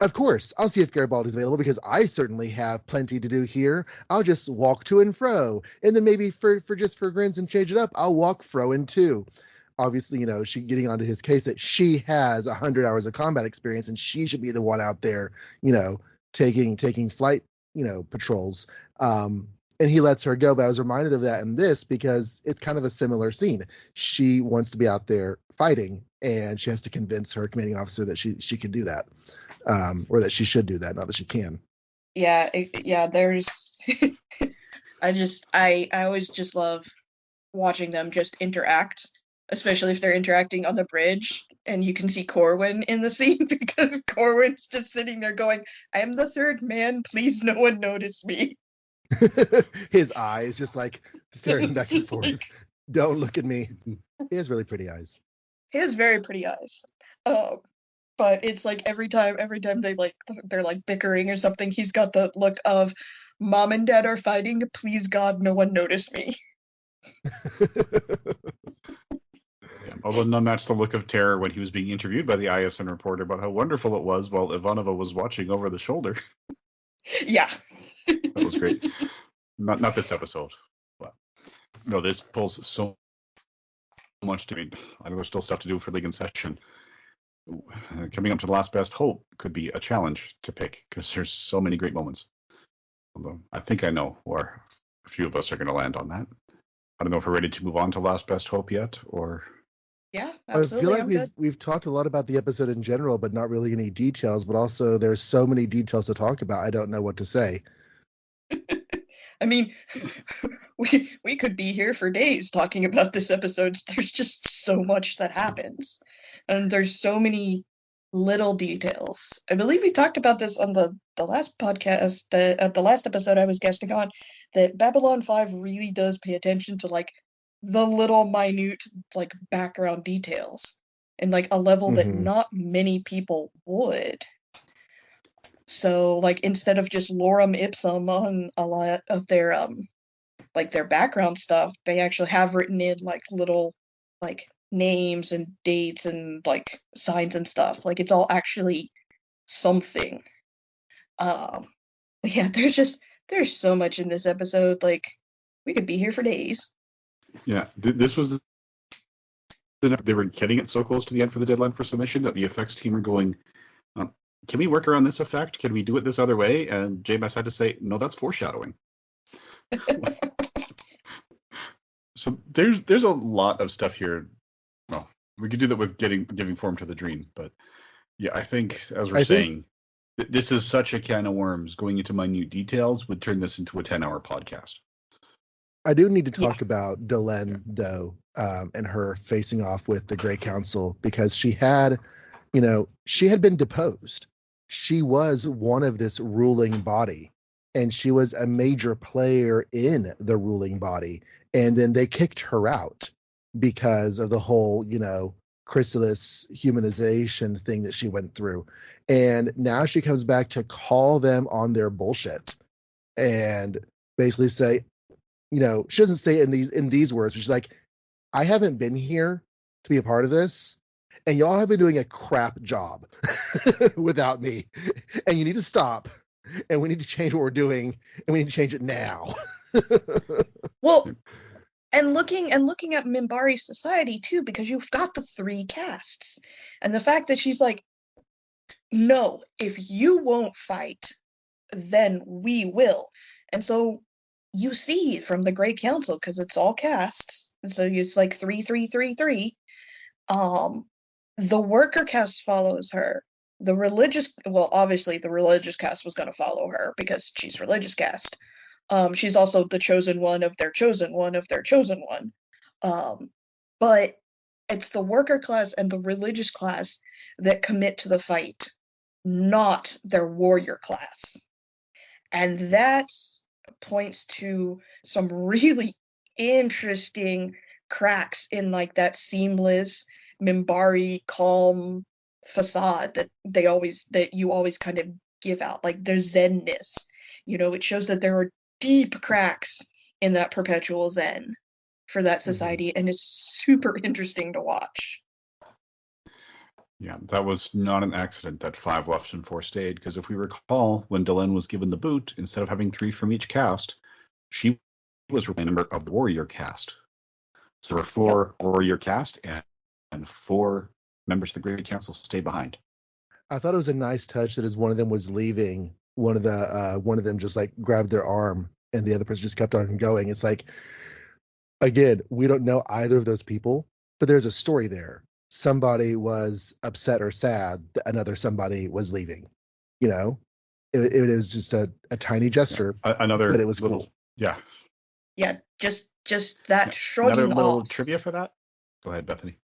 "Of course, I'll see if Garibaldi's available because I certainly have plenty to do here. I'll just walk to and fro, and then maybe for grins and change it up, I'll walk fro and to." Obviously, she getting onto his case that she has 100 hours of combat experience and she should be the one out there, taking flight, patrols. And he lets her go, but I was reminded of that in this because it's kind of a similar scene. She wants to be out there fighting, and she has to convince her commanding officer that she can do that. Or that she should do that, not that she can. Yeah, there's I always just love watching them just interact, especially if they're interacting on the bridge and you can see Corwin in the scene because Corwin's just sitting there going, "I am the third man, please no one notice me." His eyes just like staring back and forth. Don't look at me. He has really pretty eyes. He has very pretty eyes. But it's like every time they're like bickering or something, he's got the look of mom and dad are fighting, please God no one notice me. Yeah, although none matched the look of terror when he was being interviewed by the ISN reporter about how wonderful it was while Ivanova was watching over the shoulder. Yeah. That was great. Not this episode, but no, this pulls so much to me. I know there's still stuff to do for League in Session. Coming up to the last best hope could be a challenge to pick because there's so many great moments. Although I think I know where a few of us are going to land on that. I don't know if we're ready to move on to last best hope yet, or yeah, absolutely. I feel like we've talked a lot about the episode in general, but not really any details. But also, there's so many details to talk about. I don't know what to say. I mean, we could be here for days talking about this episode. There's just so much that happens, and there's so many little details. I believe we talked about this on the last podcast, the last episode I was guesting on, that Babylon 5 really does pay attention to like the little minute like background details and like a level that not many people would. So like instead of just lorem ipsum on a lot of their like their background stuff, they actually have written in like little like names and dates and like signs and stuff. Like it's all actually something. Yeah, there's so much in this episode. Like we could be here for days. Yeah, this was they were getting it so close to the end for the deadline for submission that the effects team were going, can we work around this effect? Can we do it this other way? And JMS had to say, no, that's foreshadowing. So there's a lot of stuff here. Well, we could do that with giving form to the dream, but yeah, I think as we're saying, this is such a can of worms. Going into minute details would turn this into a 10-hour podcast. I do need to talk about Delenn though, and her facing off with the Grey Council because she had been deposed. She was one of this ruling body, and she was a major player in the ruling body. And then they kicked her out because of the whole, chrysalis humanization thing that she went through. And now she comes back to call them on their bullshit and basically say, she doesn't say it in these words, but she's like, I haven't been here to be a part of this, and y'all have been doing a crap job without me, and you need to stop, and we need to change what we're doing, and we need to change it now. Well, and looking at Minbari society too, because you've got the 3 castes, and the fact that she's like, no, if you won't fight, then we will. And so you see from the Grey Council, because it's all castes, and so it's like 3, 3, 3, 3. The worker caste follows her. Obviously the religious caste was going to follow her because she's religious caste. She's also the chosen one of their chosen one of their chosen one. But it's the worker class and the religious class that commit to the fight, not their warrior class. And that points to some really interesting cracks in like that seamless Minbari calm facade that you always kind of give out, like their zenness. It shows that there are deep cracks in that perpetual zen for that society, and it's super interesting to watch. Yeah, that was not an accident that 5 left and 4 stayed, because if we recall, when Delenn was given the boot, instead of having 3 from each cast, she was a member of the warrior cast. So there were 4 warrior cast, and 4 members of the Great Council stayed behind. I thought it was a nice touch that as one of them was leaving, one of them just like grabbed their arm, and the other person just kept on going. It's like, again, we don't know either of those people, but there's a story there. Somebody was upset or sad that another somebody was leaving. It is just a tiny gesture, Another but it was little, cool. Yeah. Yeah, just that shrugging Another little off. trivia for that? Go ahead, Bethany.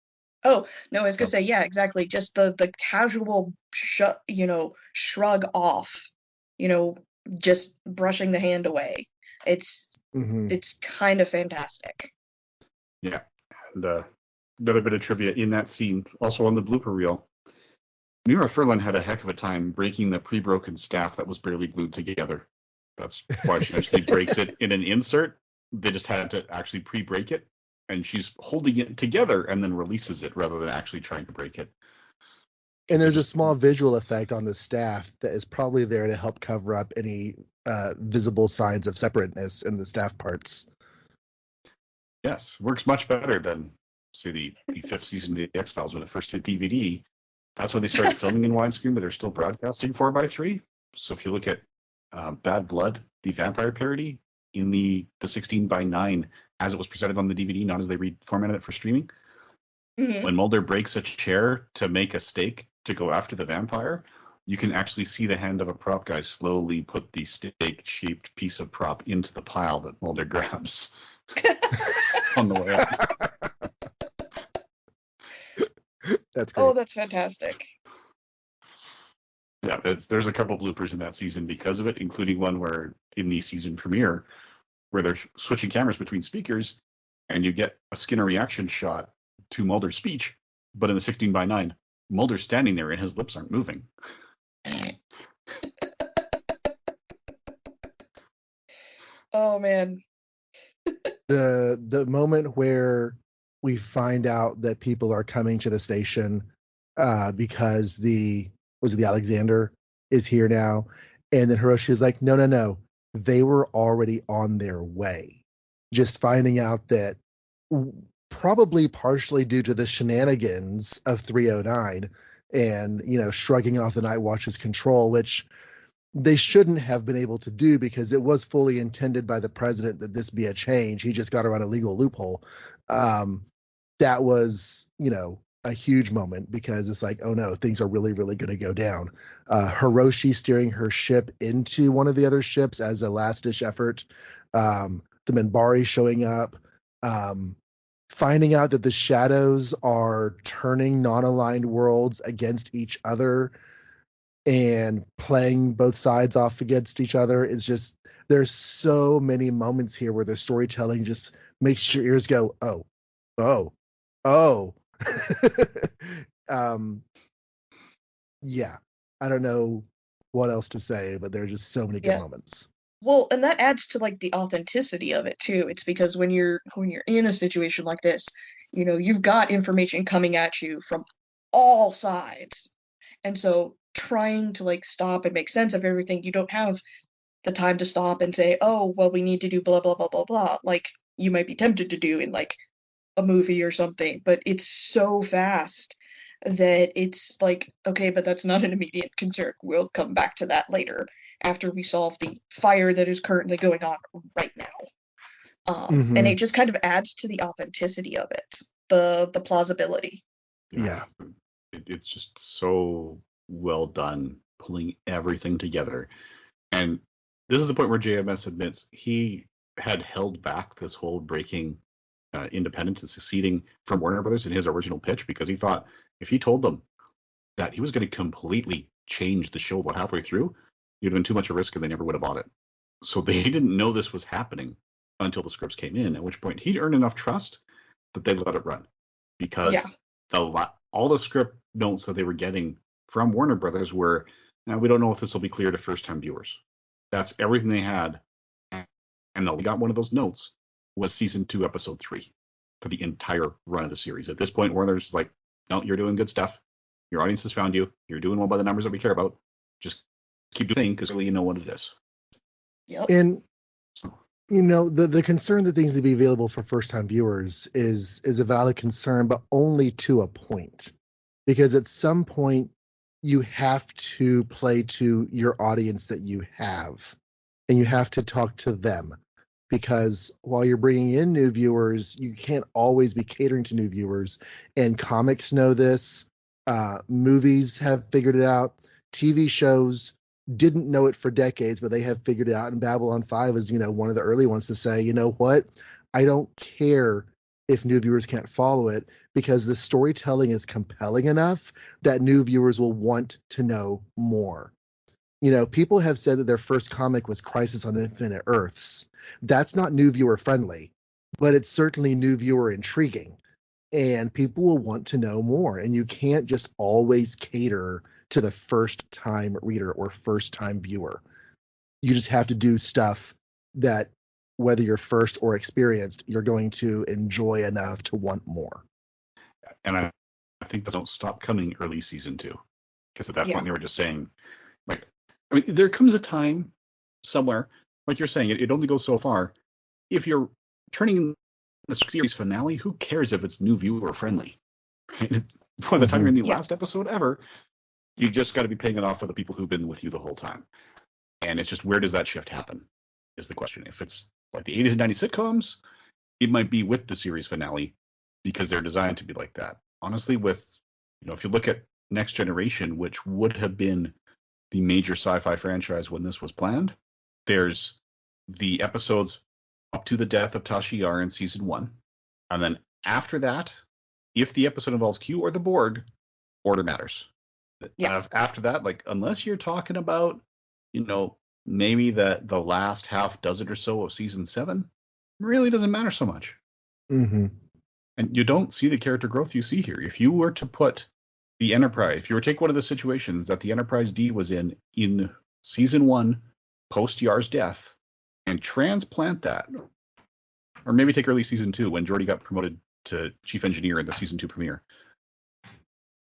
Oh, no, I was gonna say, yeah, exactly. Just the casual shrug off, just brushing the hand away. It's kind of fantastic. Yeah. And another bit of trivia in that scene, also on the blooper reel, Mira Furlan had a heck of a time breaking the pre-broken staff that was barely glued together. That's why she actually breaks it in an insert. They just had to actually pre-break it, and she's holding it together and then releases it rather than actually trying to break it. And there's a small visual effect on the staff that is probably there to help cover up any visible signs of separateness in the staff parts. Yes, works much better than, say, the 5th season of the X-Files when it first hit DVD. That's when they started filming in widescreen, but they're still broadcasting 4:3. So if you look at Bad Blood, the vampire parody, in the 16:9 as it was presented on the DVD, not as they reformatted it for streaming, when Mulder breaks a chair to make a stake to go after the vampire, you can actually see the hand of a prop guy slowly put the stake-shaped piece of prop into the pile that Mulder grabs on the way up. That's great. Oh, that's fantastic. Yeah, there's a couple bloopers in that season because of it, including one where in the season premiere where they're switching cameras between speakers and you get a Skinner reaction shot to Mulder's speech, but in the 16:9, Mulder's standing there and his lips aren't moving. Oh man. The moment where we find out that people are coming to the station because the Alexander is here now, and then Hiroshi is like, no, they were already on their way. Just finding out that probably partially due to the shenanigans of 309 and shrugging off the Night Watch's control, which they shouldn't have been able to do because it was fully intended by the president that this be a change. He just got around a legal loophole. That was, a huge moment because it's like, oh no, things are really, really going to go down. Hiroshi steering her ship into one of the other ships as a last-ditch effort. The Minbari showing up. Finding out that the shadows are turning non-aligned worlds against each other and playing both sides off against each other is just, there's so many moments here where the storytelling just makes your ears go, oh. Yeah, I don't know what else to say, but there are just so many good moments. Well, and that adds to like the authenticity of it too. It's because when you're in a situation like this, you've got information coming at you from all sides. And so trying to like stop and make sense of everything, you don't have the time to stop and say, oh, well, we need to do blah, blah, blah, blah, blah, like you might be tempted to do in like a movie or something. But it's so fast that it's like, okay, but that's not an immediate concern. We'll come back to that later after we solve the fire that is currently going on right now. And it just kind of adds to the authenticity of it, the plausibility. Yeah. It's just so well done, pulling everything together. And this is the point where JMS admits he had held back this whole breaking independence and seceding from Warner Brothers in his original pitch because he thought if he told them that he was going to completely change the show about halfway through, it would have been too much a risk and they never would have bought it. So they didn't know this was happening until the scripts came in, at which point he'd earned enough trust that they let it run, because Yeah. all the script notes that they were getting from Warner Brothers were, now we don't know if this will be clear to first-time viewers. That's everything they had, and they got one of those notes was season 2, episode 3 for the entire run of the series. At this point, Warner's like, no, you're doing good stuff. Your audience has found you. You're doing well by the numbers that we care about. Just keep doing because really you know what it is. Yep. And the concern that things to be available for first-time viewers is a valid concern, but only to a point. Because at some point, you have to play to your audience that you have, and you have to talk to them. Because while you're bringing in new viewers, you can't always be catering to new viewers. And comics know this. Movies have figured it out. TV shows didn't know it for decades, but they have figured it out. And Babylon 5 is, one of the early ones to say, you know what? I don't care if new viewers can't follow it, because the storytelling is compelling enough that new viewers will want to know more. People have said that their first comic was Crisis on Infinite Earths. That's not new viewer friendly, but it's certainly new viewer intriguing. And people will want to know more. And you can't just always cater to the first time reader or first time viewer. You just have to do stuff that, whether you're first or experienced, you're going to enjoy enough to want more. And I think that don't stop coming early season 2, because at that point they were just saying, like, I mean, there comes a time somewhere, like you're saying, it only goes so far. If you're turning in the series finale, who cares if it's new viewer friendly? Right? By the time you're in the last episode ever, you just got to be paying it off for the people who've been with you the whole time. And it's just, where does that shift happen is the question. If it's like the 80s and 90s sitcoms, it might be with the series finale, because they're designed to be like that. Honestly, with, if you look at Next Generation, which would have been the major sci-fi franchise when this was planned, there's the episodes up to the death of Tasha Yar in season 1. And then after that, if the episode involves Q or the Borg, order matters. Yeah. After that, like, unless you're talking about, maybe the last half dozen or so of season 7, really doesn't matter so much. Mm-hmm. And you don't see the character growth you see here. If you were to put the Enterprise, if you were to take one of the situations that the Enterprise D was in season 1, post Yar's death, and transplant that, or maybe take early season 2 when Geordi got promoted to chief engineer in the season 2 premiere,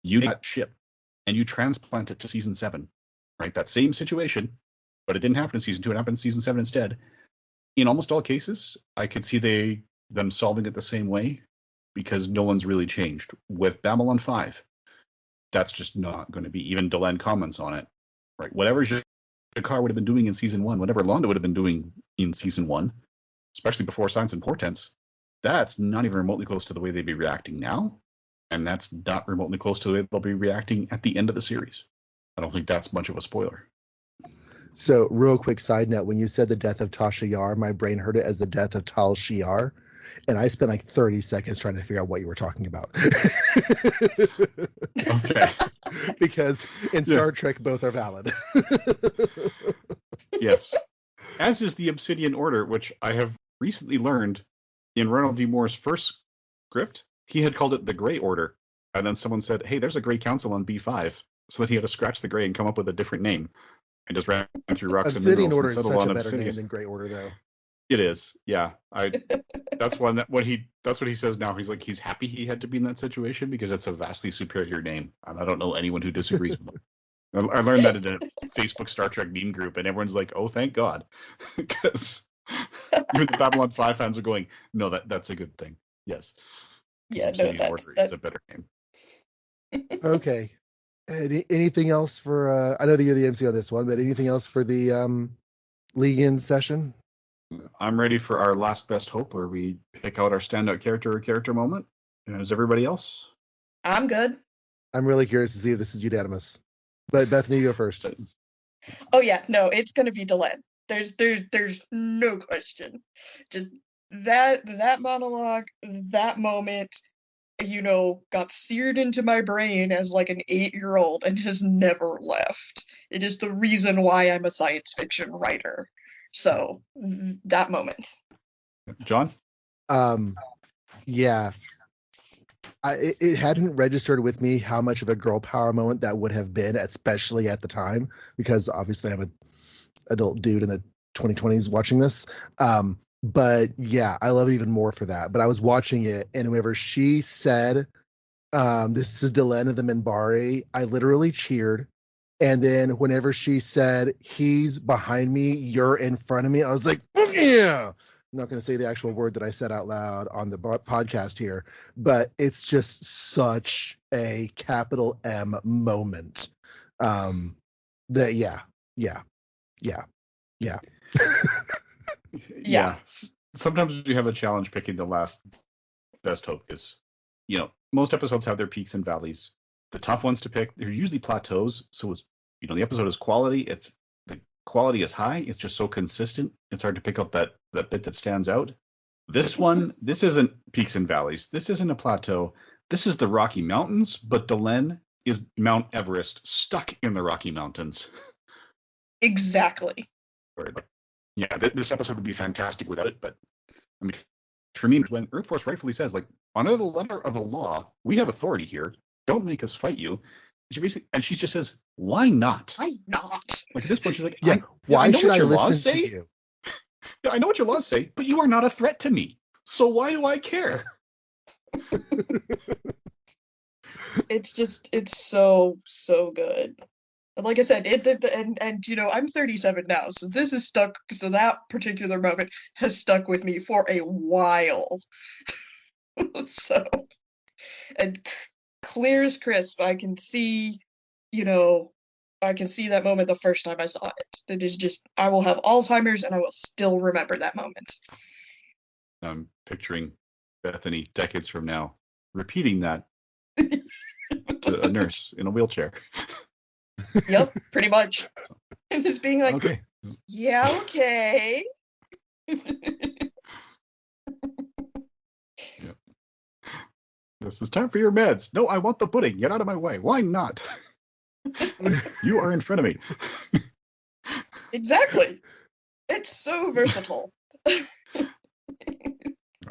you take that ship and you transplant it to season 7, right? That same situation, but it didn't happen in season 2. It happened in season 7 instead. In almost all cases, I could see them solving it the same way, because no one's really changed. With Babylon 5, that's just not going to be. Even Delenn comments on it, right? Whatever G'Kar would have been doing in season 1, whatever Londa would have been doing in season 1, especially before Signs and Portents, that's not even remotely close to the way they'd be reacting now. And that's not remotely close to the way they'll be reacting at the end of the series. I don't think that's much of a spoiler. So, real quick side note, when you said the death of Tasha Yar, my brain heard it as the death of Tal Shiar, and I spent like 30 seconds trying to figure out what you were talking about. Okay. Because in Star Trek, both are valid. Yes. As is the Obsidian Order, which I have recently learned in Ronald D. Moore's first script, he had called it the Grey Order. And then someone said, hey, there's a Grey Council on B5. So that he had to scratch the Grey and come up with a different name. And just ran through rocks and minerals. Obsidian Order is such a better Obsidian. name than Grey Order, though. It is, yeah. That's what he says now. He's like, he's happy he had to be in that situation, because it's a vastly superior name, and I don't know anyone who disagrees with him. I learned that in a Facebook Star Trek meme group, and everyone's like, "Oh, thank God," because even the Babylon 5 fans are going, "No, that's a good thing." Yes. Yeah, no, that's a better name. Okay. Anything else for? I know that you're the MC on this one, but anything else for the League-In session? I'm ready for our last best hope, where we pick out our standout character or character moment. And is everybody else? I'm good. I'm really curious to see if this is unanimous. But Bethany, you go first. Oh yeah, no, it's gonna be Delenn. There's no question. Just that monologue, that moment, got seared into my brain as like an 8-year-old and has never left. It is the reason why I'm a science fiction writer. So that moment. John? Yeah. It hadn't registered with me how much of a girl power moment that would have been, especially at the time, because obviously I'm an adult dude in the 2020s watching this. But yeah, I love it even more for that. But I was watching it, and whenever she said, this is Delenn of the Minbari, I literally cheered. And then whenever she said, he's behind me, you're in front of me, I was like, oh, yeah. I'm not going to say the actual word that I said out loud on the podcast here, but it's just such a capital M moment. That, yeah. Yeah. Sometimes you have a challenge picking the last best hope because, most episodes have their peaks and valleys. The tough ones to pick, they're usually plateaus. So the episode is quality. The quality is high. It's just so consistent. It's hard to pick out that bit that stands out. This one, this isn't peaks and valleys. This isn't a plateau. This is the Rocky Mountains, but Delenn is Mount Everest stuck in the Rocky Mountains. Exactly. This episode would be fantastic without it, but I mean, for me, when Earth Force rightfully says, like, under the letter of the law, we have authority here. Don't make us fight you. She just says, why not? Why not? Like, at this point, she's like, why should I listen to you? Yeah, I know what your laws say, but you are not a threat to me. So why do I care? It's so good. Like I said, I'm 37 now, so this is stuck. So that particular moment has stuck with me for a while. So, and clear as crisp, I can see that moment the first time I saw it. It is just, I will have Alzheimer's and I will still remember that moment. I'm picturing Bethany decades from now repeating that to a nurse in a wheelchair. Yep, pretty much. And just being like, okay. Yeah, okay. Yep. This is time for your meds. No, I want the pudding. Get out of my way. Why not? You are in front of me. Exactly. It's so versatile.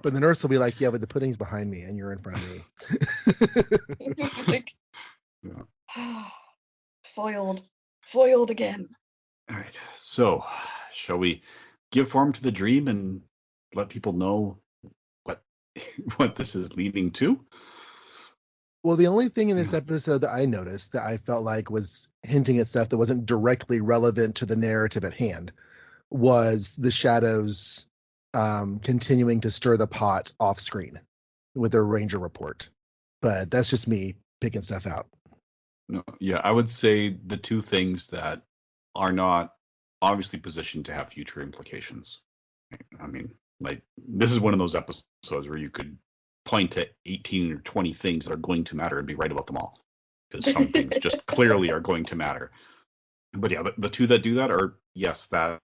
But the nurse will be like, yeah, but the pudding's behind me and you're in front of me. Like, foiled again. All right. So, shall we give form to the dream and let people know what this is leading to? Well, the only thing in this episode that I noticed that I felt like was hinting at stuff that wasn't directly relevant to the narrative at hand was the shadows continuing to stir the pot off screen with their Ranger report. But that's just me picking stuff out. No, yeah, I would say the two things that are not obviously positioned to have future implications. I mean, like, this is one of those episodes where you could point to 18 or 20 things that are going to matter and be right about them all, because some things just clearly are going to matter. But yeah, the two that do that are, yes, that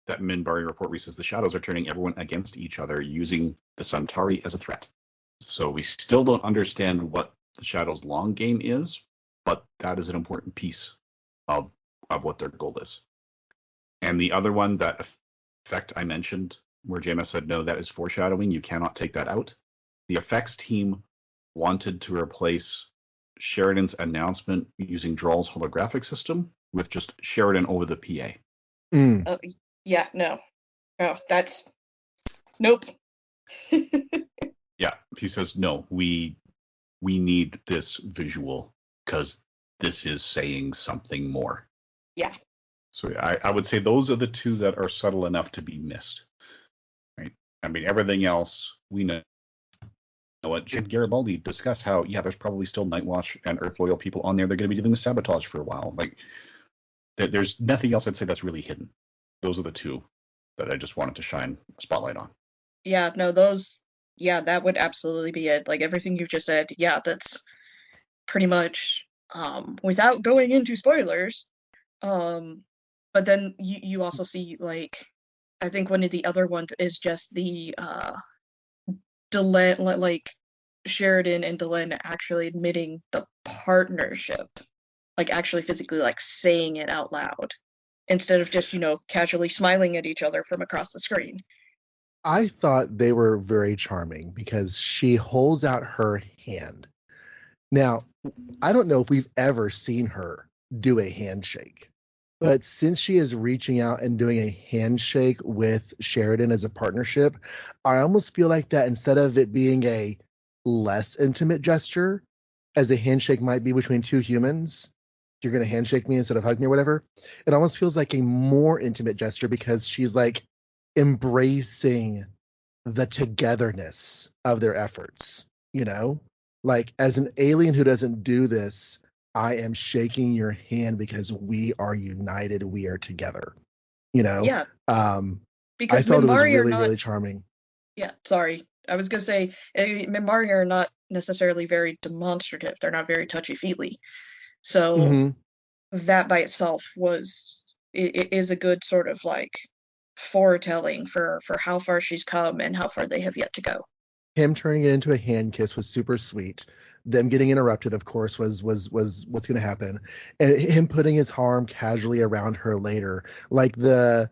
Minbari report where he says the shadows are turning everyone against each other using the Centauri as a threat. So we still don't understand what the shadows' long game is, but that is an important piece of what their goal is. And the other one, that effect I mentioned, where Jameis said, no, that is foreshadowing. You cannot take that out. The effects team wanted to replace Sheridan's announcement using Drall's holographic system with just Sheridan over the PA. Yeah, no, that's nope. Yeah, he says, no, we need this visual because this is saying something more. Yeah. So I would say those are the two that are subtle enough to be missed. Right? I mean, everything else we know. What Jed Garibaldi discussed how, yeah, there's probably still Nightwatch and Earth loyal people on there. They're going to be dealing with sabotage for a while. Like, there's nothing else I'd say that's really hidden. Those are the two that I just wanted to shine a spotlight on. Yeah, no, that would absolutely be it. Like, everything you've just said, yeah, that's pretty much, without going into spoilers, but then you also see, like, I think one of the other ones is just the, Delenn, like, Sheridan and Delenn actually admitting the partnership, like, actually physically, like, saying it out loud, instead of just, casually smiling at each other from across the screen. I thought they were very charming because she holds out her hand. Now, I don't know if we've ever seen her do a handshake, but since she is reaching out and doing a handshake with Sheridan as a partnership, I almost feel like that instead of it being a less intimate gesture, as a handshake might be between two humans, you're going to handshake me instead of hug me or whatever. It almost feels like a more intimate gesture because she's like embracing the togetherness of their efforts, you know? Like, as an alien who doesn't do this, I am shaking your hand because we are united, we are together, you know? Yeah, I because felt it was Minmari are really, not. really charming. Yeah, sorry. I was gonna say Minmari are not necessarily very demonstrative. They're not very touchy-feely. So Hmm. that by itself is a good sort of like foretelling for how far she's come and how far they have yet to go. Him turning it into a hand kiss was super sweet. Them getting interrupted, of course, was what's going to happen, and him putting his arm casually around her later, like the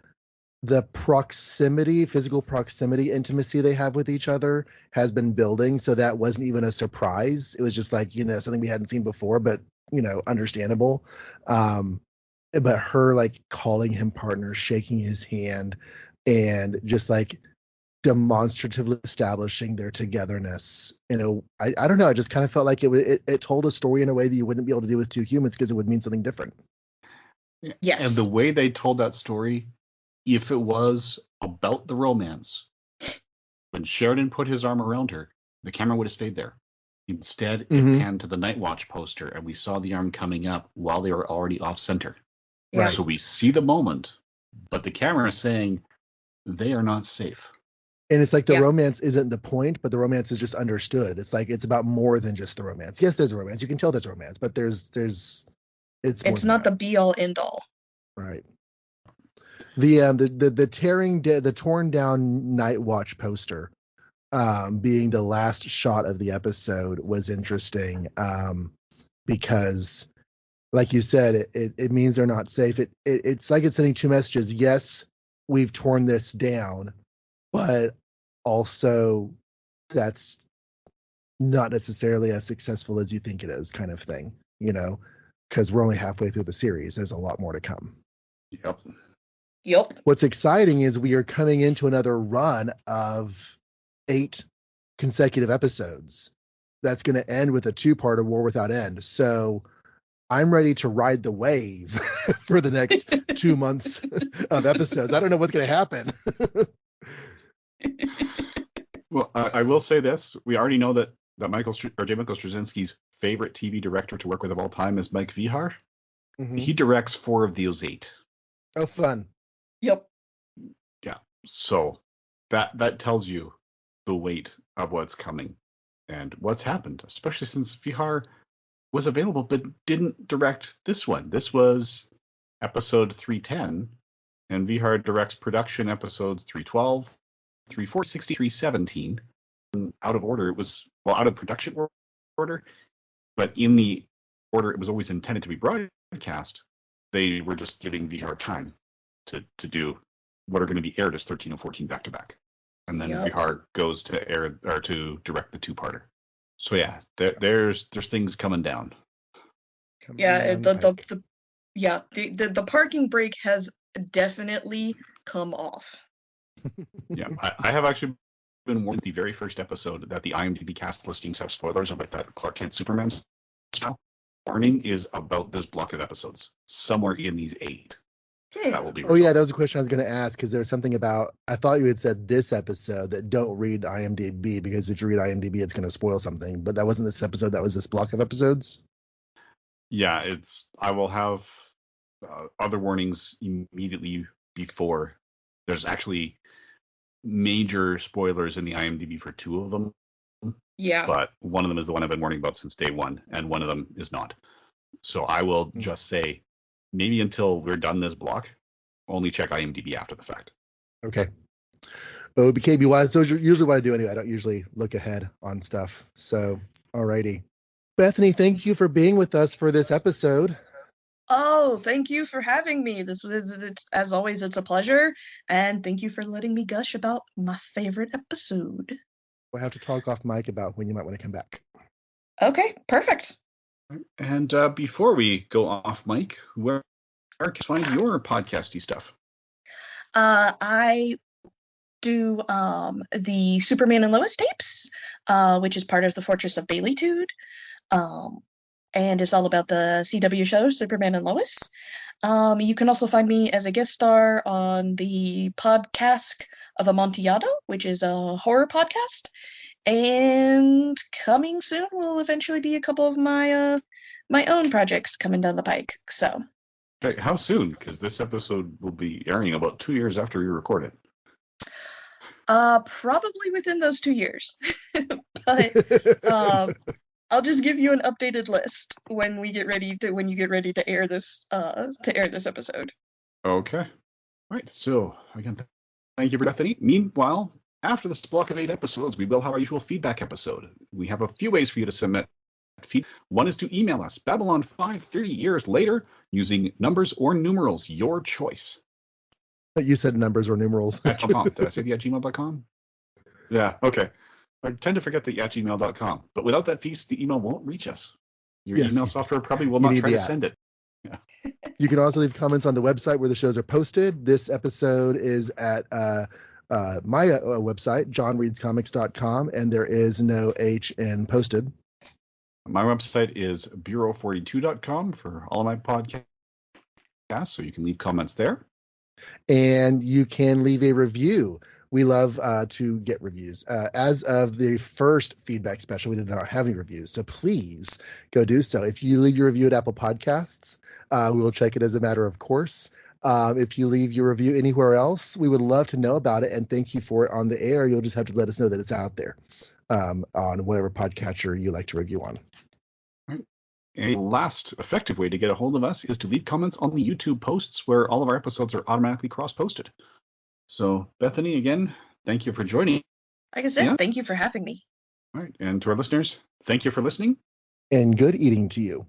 proximity, physical proximity, intimacy they have with each other has been building. So that wasn't even a surprise. It was just like, something we hadn't seen before, but, understandable. But her like calling him partner, shaking his hand, and just like demonstratively establishing their togetherness. I don't know. I just kind of felt like it told a story in a way that you wouldn't be able to do with two humans because it would mean something different. Yes. And the way they told that story, if it was about the romance, when Sheridan put his arm around her, the camera would have stayed there. Instead, it panned to the Night Watch poster, and we saw the arm coming up while they were already off center. Yeah. So we see the moment, but the camera is saying they are not safe. And it's like the romance isn't the point, but the romance is just understood. It's like it's about more than just the romance. Yes, there's a romance. You can tell there's a romance, but it's not the be all end all. Right. The torn down Night Watch poster being the last shot of the episode was interesting because, like you said, it means they're not safe. It's like it's sending two messages. Yes, we've torn this down, but also that's not necessarily as successful as you think it is, kind of thing, because we're only halfway through the series. There's a lot more to come. Yep. What's exciting is we are coming into another run of 8 consecutive episodes. That's going to end with a 2-part of War Without End. So I'm ready to ride the wave for the next 2 months of episodes. I don't know what's going to happen. Well, I will say this. We already know that J. Michael Straczynski's favorite TV director to work with of all time is Mike Vihar. Mm-hmm. He directs 4 of those 8. Oh, fun. Yep. Yeah. So that tells you the weight of what's coming and what's happened, especially since Vihar was available but didn't direct this one. This was episode 310, and Vihar directs production episodes 312, 360, 317. Out of order, it was, out of production order, but in the order it was always intended to be broadcast, they were just giving Vihar time to do what are going to be aired as 13 and 14 back to back. And then Vihar goes to air or to direct the 2-parter. So yeah, there's things coming down. The parking brake has definitely come off. Yeah, I have actually been warned the very first episode that the IMDb cast listings have spoilers about that Clark Kent Superman style. Warning is about this block of episodes, somewhere in these 8. That will be resolved. Oh yeah, that was a question I was going to ask, because there's something about, I thought you had said this episode that don't read IMDb, because if you read IMDb it's going to spoil something, but that wasn't this episode, that was this block of episodes? Yeah, I will have other warnings immediately before. There's actually major spoilers in the IMDb for 2 of them. Yeah. But one of them is the one I've been warning about since day one, and one of them is not. So I will just say, maybe until we're done this block, only check IMDb after the fact. Okay. OBKBY, so usually what I do anyway. I don't usually look ahead on stuff. So, alrighty. Bethany, thank you for being with us for this episode. Oh, thank you for having me. It's as always, it's a pleasure, and thank you for letting me gush about my favorite episode. We'll have to talk off mic about when you might want to come back. Okay, perfect. And before we go off mic, where can you find your podcasty stuff? I do the Superman and Lois tapes, which is part of the Fortress of Baileytude. And it's all about the CW show Superman and Lois. You can also find me as a guest star on the podcast of Amontillado, which is a horror podcast. And coming soon will eventually be a couple of my my own projects coming down the pike. So. Okay, how soon? Because this episode will be airing about 2 years after we record it. Probably within those 2 years. But I'll just give you an updated list when you get ready to air this episode. Okay. All right. So again, thank you for Bethany. Meanwhile, after this block of 8 episodes, we will have our usual feedback episode. We have a few ways for you to submit feedback. One is to email us, Babylon5 30 years later, using numbers or numerals, your choice. You said numbers or numerals. At gmail.com. Did I say the at gmail.com? Yeah, okay. I tend to forget the at gmail.com, but without that piece, the email won't reach us. Your email software probably will not try to send it. Yeah. You can also leave comments on the website where the shows are posted. This episode is at my website, johnreadscomics.com, and there is no H in posted. My website is bureau42.com for all of my podcasts, so you can leave comments there. And you can leave a review. We love to get reviews. As of the first feedback special, we did not have any reviews, so please go do so. If you leave your review at Apple Podcasts, we will check it as a matter of course. If you leave your review anywhere else, we would love to know about it and thank you for it on the air. You'll just have to let us know that it's out there on whatever podcatcher you like to review on. A last effective way to get a hold of us is to leave comments on the YouTube posts where all of our episodes are automatically cross-posted. So, Bethany, again, thank you for joining. Like I said, Thank you for having me. All right. And to our listeners, thank you for listening. And good eating to you.